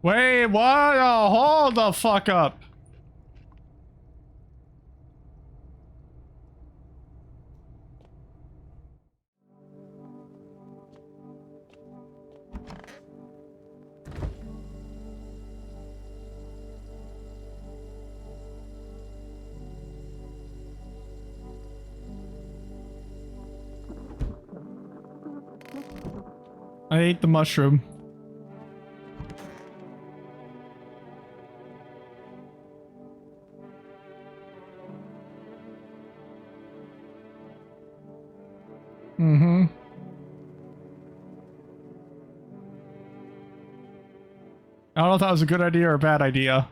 Wait, what? Oh, hold the fuck up. I ate the mushroom. Mm-hmm. I don't know if that was a good idea or a bad idea.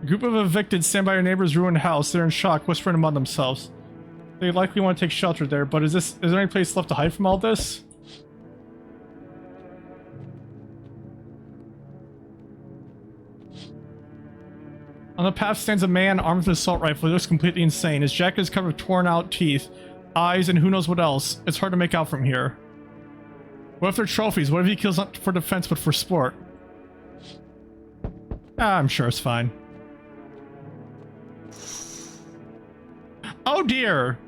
A group of evicted stand by your neighbor's ruined house. They're in shock, whispering among themselves. They likely want to take shelter there, but is there any place left to hide from all this? On the path stands a man armed with an assault rifle. He looks completely insane. His jacket is covered with torn out teeth, eyes, and who knows what else. It's hard to make out from here. What if they're trophies? What if he kills not for defense but for sport? I'm sure it's fine. Oh dear!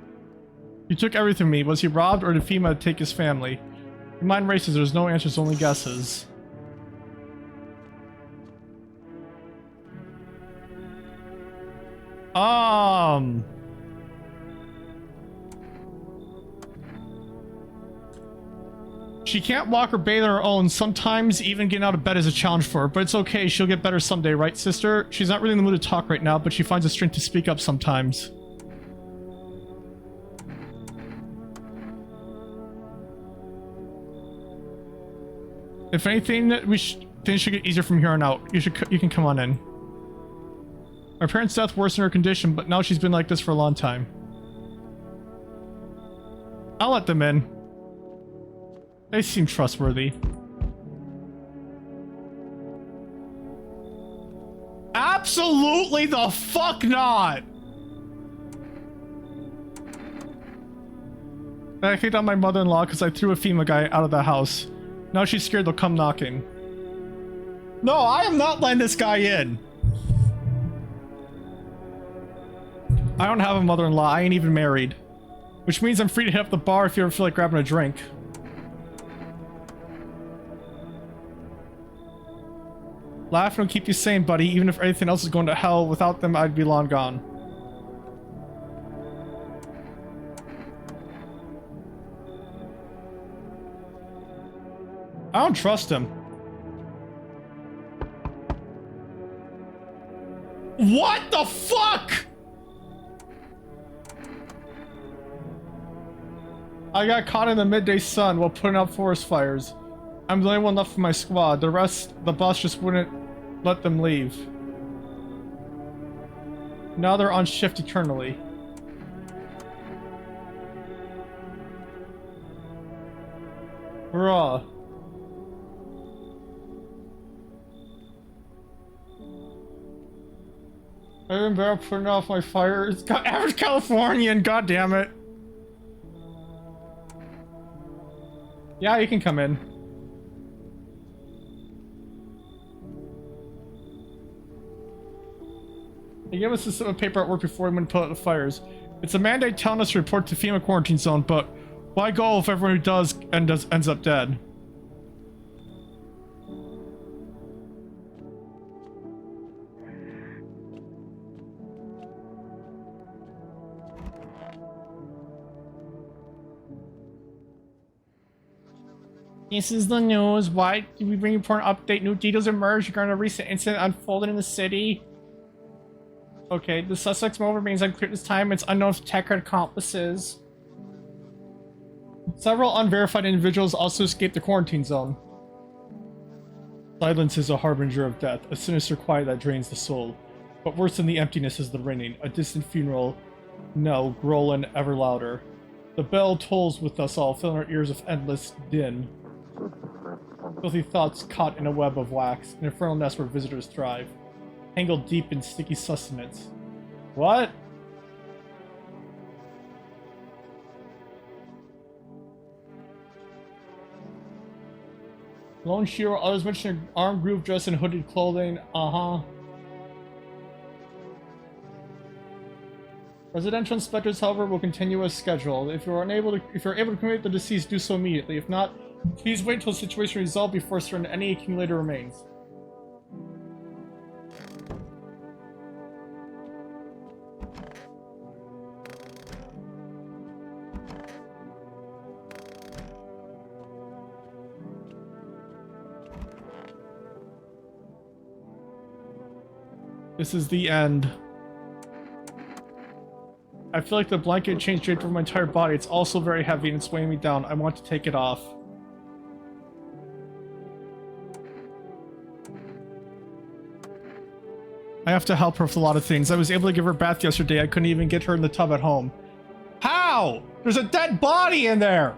You took everything from me. Was he robbed or did FEMA take his family? Your mind races. There's no answers, only guesses. She can't walk or bathe on her own. Sometimes even getting out of bed is a challenge for her, but it's okay. She'll get better someday, right, sister? She's not really in the mood to talk right now, but she finds the strength to speak up sometimes. If anything, things should get easier from here on out. You can come on in. Our parents' death worsened her condition, but now she's been like this for a long time. I'll let them in. They seem trustworthy. Absolutely the fuck not! I kicked out my mother-in-law because I threw a FEMA guy out of the house. Now she's scared they'll come knocking. No, I am not letting this guy in. I don't have a mother-in-law. I ain't even married. Which means I'm free to hit up the bar if you ever feel like grabbing a drink. Laughing will keep you sane, buddy. Even if everything else is going to hell, without them, I'd be long gone. I don't trust him. What the fuck? I got caught in the midday sun while putting out forest fires. I'm the only one left from my squad. The rest, the boss just wouldn't let them leave. Now they're on shift eternally. Bruh. I've been better putting off my fires. Average Californian, goddammit. Yeah, you can come in. They gave us a slip of paper at work before we went to put out the fires. It's a mandate telling us to report to FEMA quarantine zone, but why go if everyone who does ends up dead? This is the news. Why did we bring you for an update? New details emerged regarding a recent incident unfolded in the city. Okay, the suspect's motive remains unclear at this time. It's unknown if Tech had accomplices. Several unverified individuals also escaped the quarantine zone. Silence is a harbinger of death, a sinister quiet that drains the soul. But worse than the emptiness is the ringing, a distant funeral knell growling ever louder. The bell tolls with us all, filling our ears with endless din. Filthy thoughts caught in a web of wax, an infernal nest where visitors thrive. Tangled deep in sticky sustenance. What? Lone Shiro, others mention an armed group dressed in hooded clothing. Uh-huh. Residential inspectors, however, will continue as scheduled. If you're able to cremate the deceased, do so immediately. If not, please wait until the situation is resolved before surrendering any accumulated remains. This is the end. I feel like the blanket changed draped over my entire body. It's also very heavy and it's weighing me down. I want to take it off. I have to help her with a lot of things. I was able to give her a bath yesterday. I couldn't even get her in the tub at home. How? There's a dead body in there!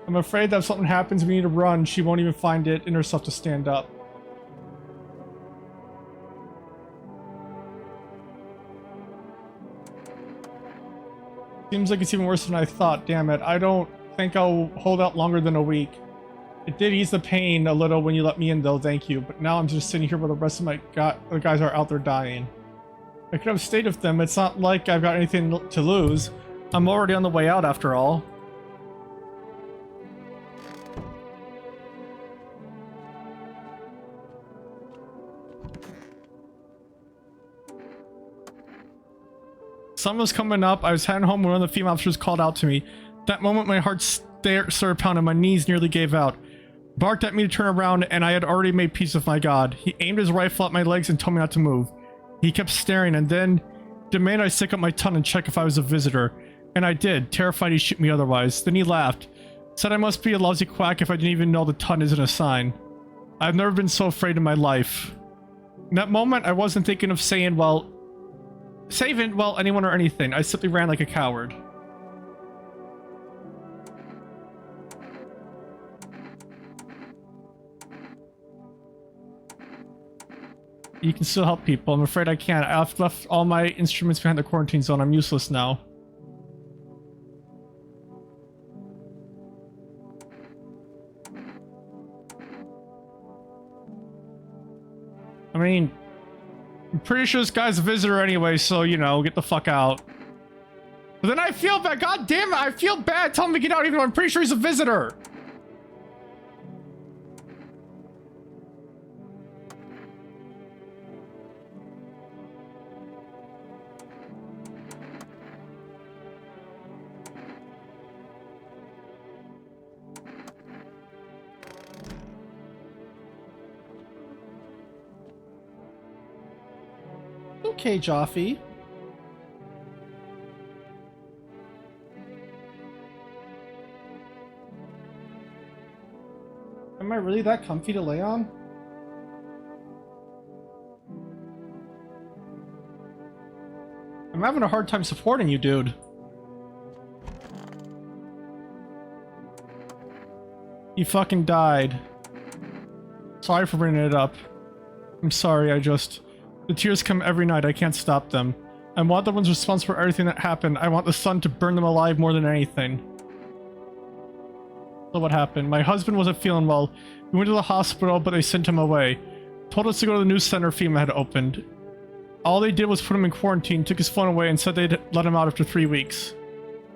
I'm afraid that if something happens, we need to run. She won't even find it in herself to stand up. Seems like it's even worse than I thought. Damn it. I don't think I'll hold out longer than a week. It did ease the pain a little when you let me in, though. Thank you. But now I'm just sitting here while the rest of the guys are out there dying. I could have stayed with them. It's not like I've got anything to lose. I'm already on the way out after all. Sun was coming up. I was heading home when one of the female officers called out to me. That moment, my heart started pounding, my knees nearly gave out. Barked at me to turn around, and I had already made peace with my god. He aimed his rifle at my legs and told me not to move. He kept staring, and then demanded I stick up my tongue and check if I was a visitor. And I did, terrified he'd shoot me otherwise. Then he laughed. Said I must be a lousy quack if I didn't even know the ton isn't a sign. I've never been so afraid in my life. In that moment, I wasn't thinking of saying, anyone or anything. I simply ran like a coward. You can still help people. I'm afraid I can't. I've left all my instruments behind the quarantine zone. I'm useless now. I mean, I'm pretty sure this guy's a visitor anyway, so, you know, get the fuck out. But then I feel bad. God damn it, I feel bad telling him to get out even though I'm pretty sure he's a visitor. Okay, Jaffe. Am I really that comfy to lay on? I'm having a hard time supporting you, dude. You fucking died. Sorry for bringing it up. I'm sorry, The tears come every night, I can't stop them. I want the ones responsible for everything that happened. I want the sun to burn them alive more than anything. So what happened? My husband wasn't feeling well. We went to the hospital, but they sent him away. Told us to go to the news center FEMA had opened. All they did was put him in quarantine, took his phone away, and said they'd let him out after 3 weeks.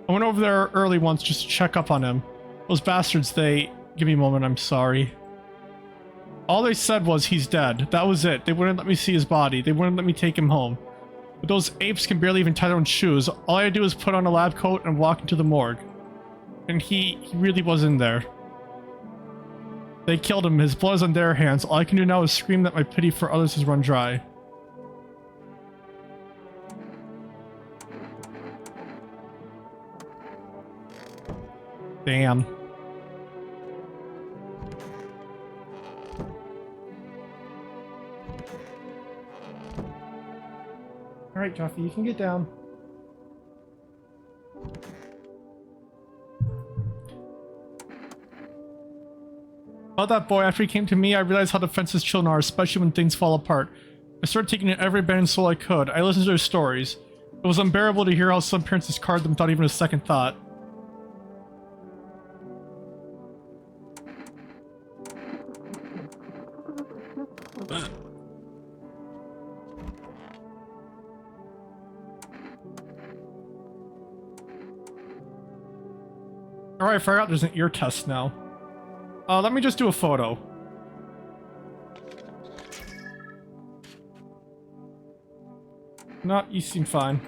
I went over there early once just to check up on him. Those bastards, Give me a moment, I'm sorry. All they said was he's dead. That was it. They wouldn't let me see his body. They wouldn't let me take him home. But those apes can barely even tie their own shoes. All I had to do was put on a lab coat and walk into the morgue. And he really was in there. They killed him. His blood is on their hands. All I can do now is scream that my pity for others has run dry. Damn. Alright, Jaffe, you can get down. About that boy, after he came to me, I realized how defenseless children are, especially when things fall apart. I started taking in every abandoned soul I could. I listened to their stories. It was unbearable to hear how some parents discarded them without even a second thought. Alright, I forgot there's an ear test now. Let me just do a photo. No, you seem fine.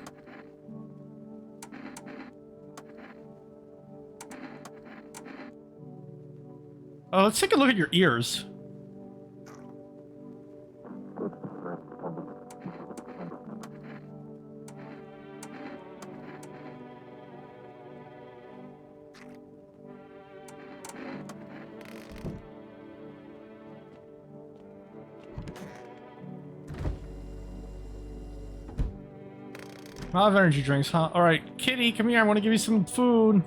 Let's take a look at your ears. A lot of energy drinks, huh? Alright, kitty, come here. I want to give you some food.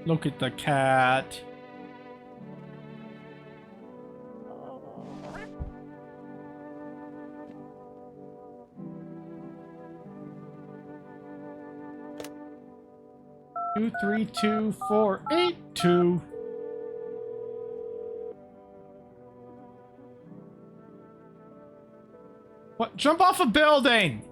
Look at the cat. Two, 3, 2, 4, 8, 2. What? Jump off a building!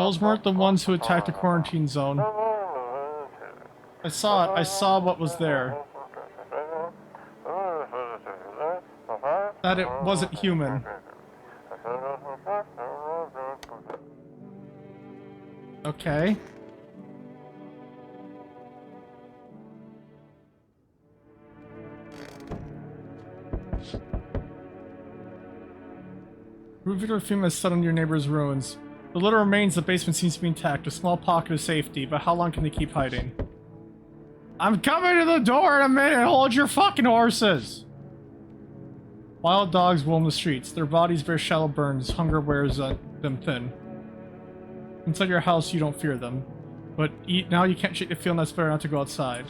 Those weren't the ones who attacked the quarantine zone. I saw it. I saw what was there. That it wasn't human. Okay. Rufus Fuma has settled on your neighbor's ruins. The little remains of the basement seems to be intact, a small pocket of safety, but how long can they keep hiding? I'm coming to the door in a minute, hold your fucking horses! Wild dogs roam the streets, their bodies bear shallow burns, hunger wears them thin. Inside your house you don't fear them, but now you can't shake the feeling that's better not to go outside.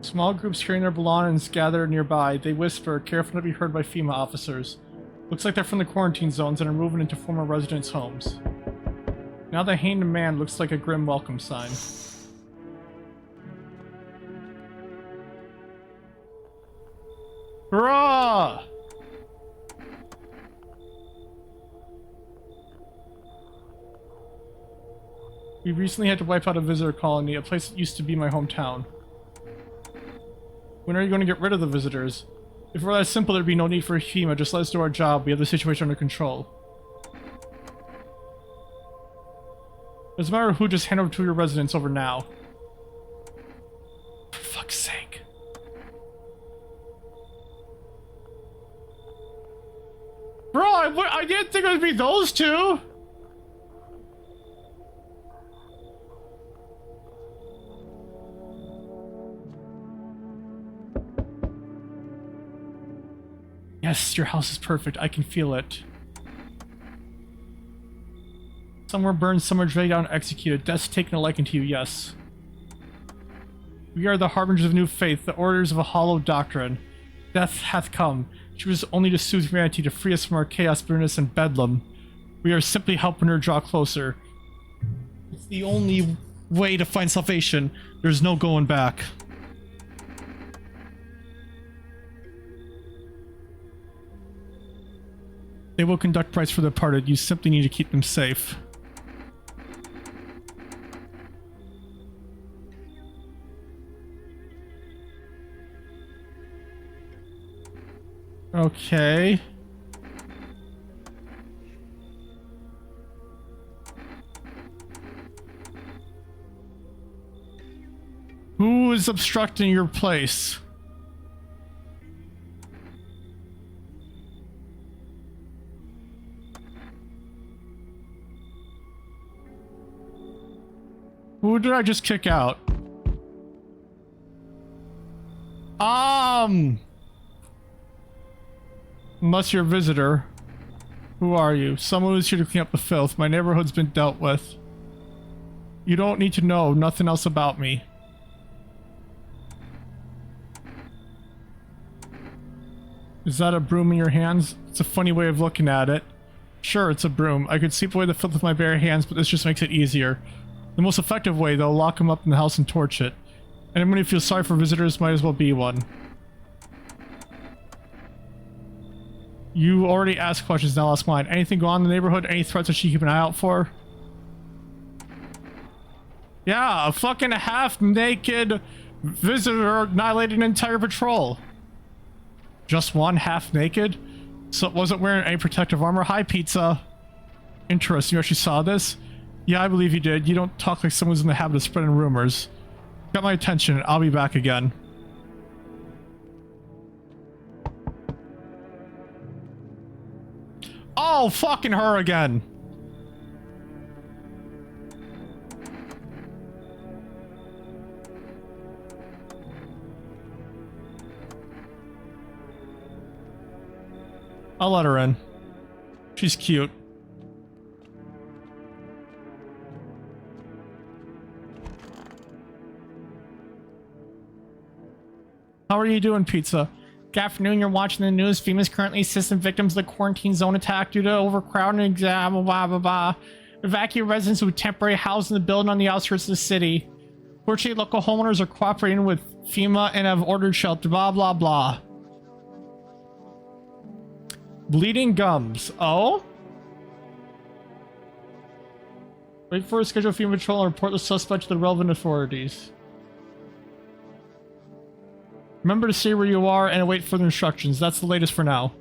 Small groups carrying their belongings gather nearby. They whisper, careful not to be heard by FEMA officers. Looks like they're from the quarantine zones and are moving into former residents' homes. Now the hanged man looks like a grim welcome sign. Hurrah! We recently had to wipe out a visitor colony, a place that used to be my hometown. When are you going to get rid of the visitors? If it were that simple, there'd be no need for FEMA. Just let us do our job. We have the situation under control. Doesn't matter who, just hand over to your residents over now. For fuck's sake. Bro, I didn't think it would be those two! Yes, your house is perfect. I can feel it. Some were burned, some were dragged down and executed. Death's taken a liking to you, yes. We are the harbingers of new faith, the orders of a hollow doctrine. Death hath come. She was only to soothe humanity, to free us from our chaos, bitterness, and bedlam. We are simply helping her draw closer. It's the only way to find salvation. There's no going back. They will conduct rites for the departed. You simply need to keep them safe. Okay. Who is obstructing your place? Who did I just kick out? Unless you're a visitor. Who are you? Someone who's here to clean up the filth. My neighborhood's been dealt with. You don't need to know nothing else about me. Is that a broom in your hands? It's a funny way of looking at it. Sure, it's a broom. I could sweep away the filth with my bare hands, but this just makes it easier. The most effective way, though, lock him up in the house and torch it. Anyone who feels sorry for visitors might as well be one. You already asked questions, now ask mine. Anything go on in the neighborhood? Any threats I should keep an eye out for? Yeah, a fucking half-naked visitor annihilated an entire patrol. Just one half-naked? So it wasn't wearing any protective armor? Hi, Pizza. Interesting, you actually saw this? Yeah, I believe you did. You don't talk like someone's in the habit of spreading rumors. Got my attention. I'll be back again. Oh, fucking her again. I'll let her in. She's cute. How are you doing, Pizza? Good afternoon, you're watching the news. FEMA's currently assisting victims of the quarantine zone attack due to overcrowding, blah, blah, blah, blah. Evacuate residents who temporarily housed in the building on the outskirts of the city. Fortunately, local homeowners are cooperating with FEMA and have ordered shelter, blah, blah, blah. Bleeding gums. Oh? Wait for a scheduled FEMA patrol and report the suspect to the relevant authorities. Remember to stay where you are and await further instructions. That's the latest for now.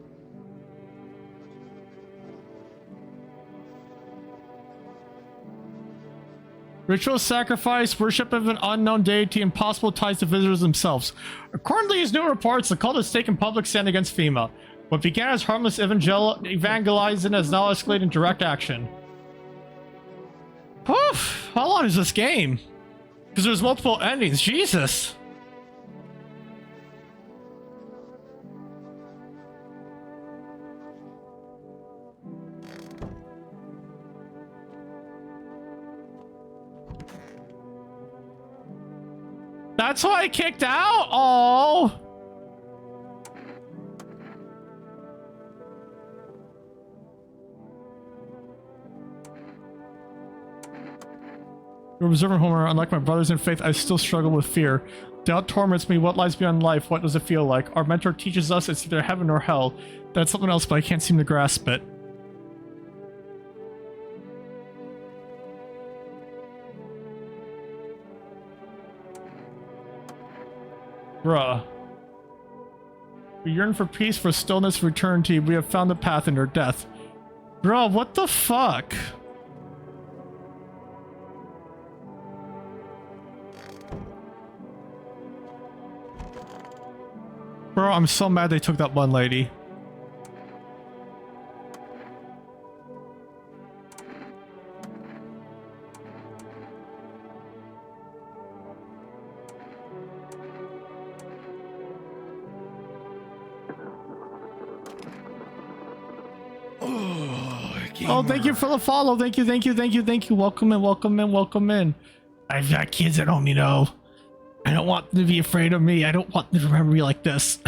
Ritual sacrifice, worship of an unknown deity, and possible ties to visitors themselves. According to these new reports, the cult has taken public stand against FEMA. What began as harmless evangelizing has now escalated in direct action. Oof, how long is this game? Because there's multiple endings. Jesus. That's why I kicked out? Oh. You're observant, Homer. Unlike my brothers in faith, I still struggle with fear. Doubt torments me. What lies beyond life? What does it feel like? Our mentor teaches us it's either heaven or hell. That's something else, but I can't seem to grasp it. Bruh. We yearn for peace, for stillness, for eternity. We have found the path in our death. Bruh, what the fuck? Bro, I'm so mad they took that one lady. Oh, thank you for the follow. Thank you, thank you, thank you, thank you. Welcome in, welcome in, welcome in. I've got kids at home, you know. I don't want them to be afraid of me. I don't want them to remember me like this.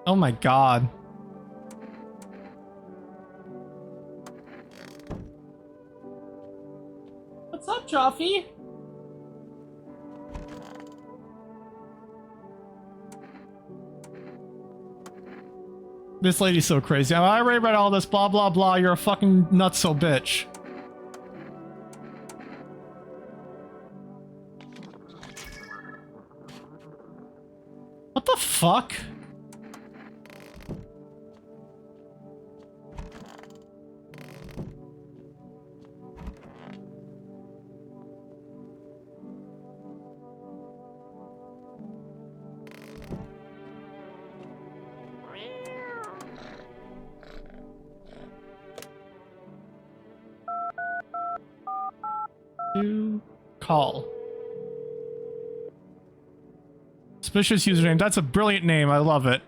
Oh my god. What's up, Joffy? This lady's so crazy. I already read all this, blah, blah, blah. You're a fucking nutso bitch. What the fuck? Call. Suspicious username. That's a brilliant name. I love it.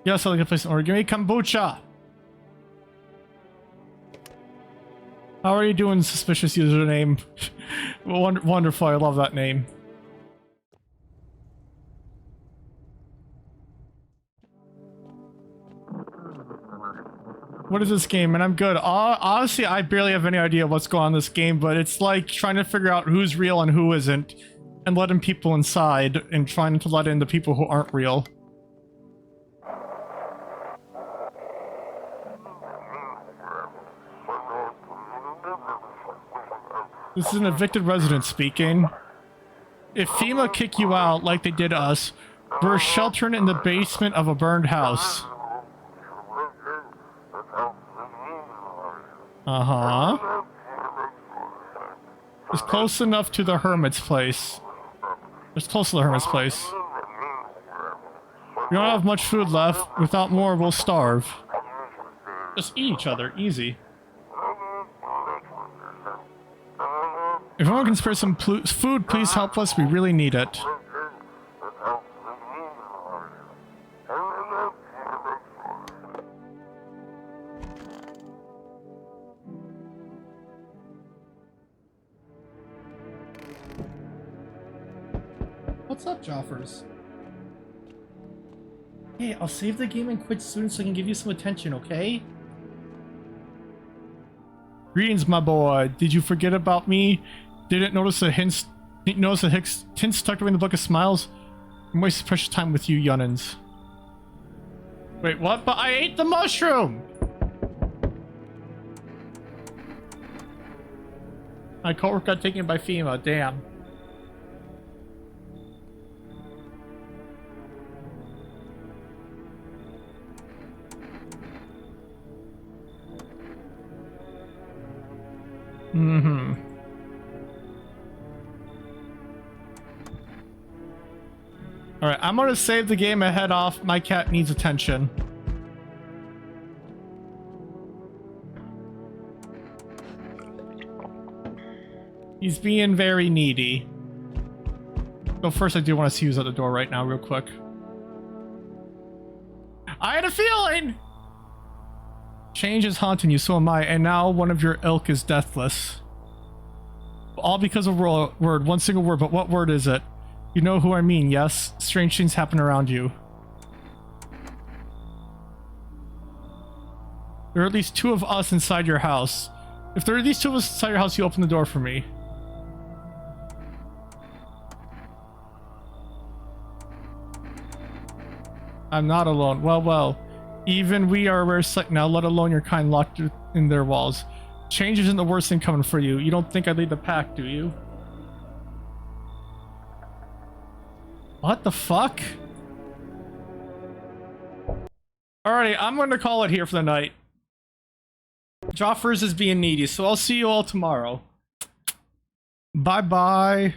Yes, I like a place in order. Give me kombucha. How are you doing, suspicious username? Wonderful. I love that name. What is this game? And I'm good. Honestly, I barely have any idea what's going on in this game, but it's like trying to figure out who's real and who isn't, and letting people inside, and trying to let in the people who aren't real. This is an evicted resident speaking. If FEMA kick you out like they did us, we're sheltering in the basement of a burned house. Uh-huh. It's close enough to the hermit's place. It's close to the hermit's place. We don't have much food left. Without more, we'll starve. Just eat each other. Easy. If anyone can spare some food, please help us. We really need it. What's up, Joffers? Hey, I'll save the game and quit soon so I can give you some attention, okay? Greetings, my boy. Did you forget about me? Didn't notice the hints. Didn't notice the hints tucked away in the book of smiles. I'm wasting precious time with you, Yunnins. Wait, what? But I ate the mushroom! My coworker got taken by FEMA, damn. Mm-hmm. Alright, I'm gonna save the game and head off. My cat needs attention. He's being very needy. So first I do want to see who's at the door right now real quick. I had a feeling! Change is haunting you, so am I, and now one of your ilk is deathless. All because of word, one single word, but what word is it? You know who I mean, yes? Strange things happen around you. There are at least 2 of us inside your house. If there are at least 2 of us inside your house, you open the door for me. I'm not alone. Well. Even we are a rare sight now, let alone your kind locked in their walls. Change isn't the worst thing coming for you. You don't think I'd lead the pack, do you? What the fuck? Alrighty, I'm going to call it here for the night. Joffers is being needy, so I'll see you all tomorrow. Bye-bye.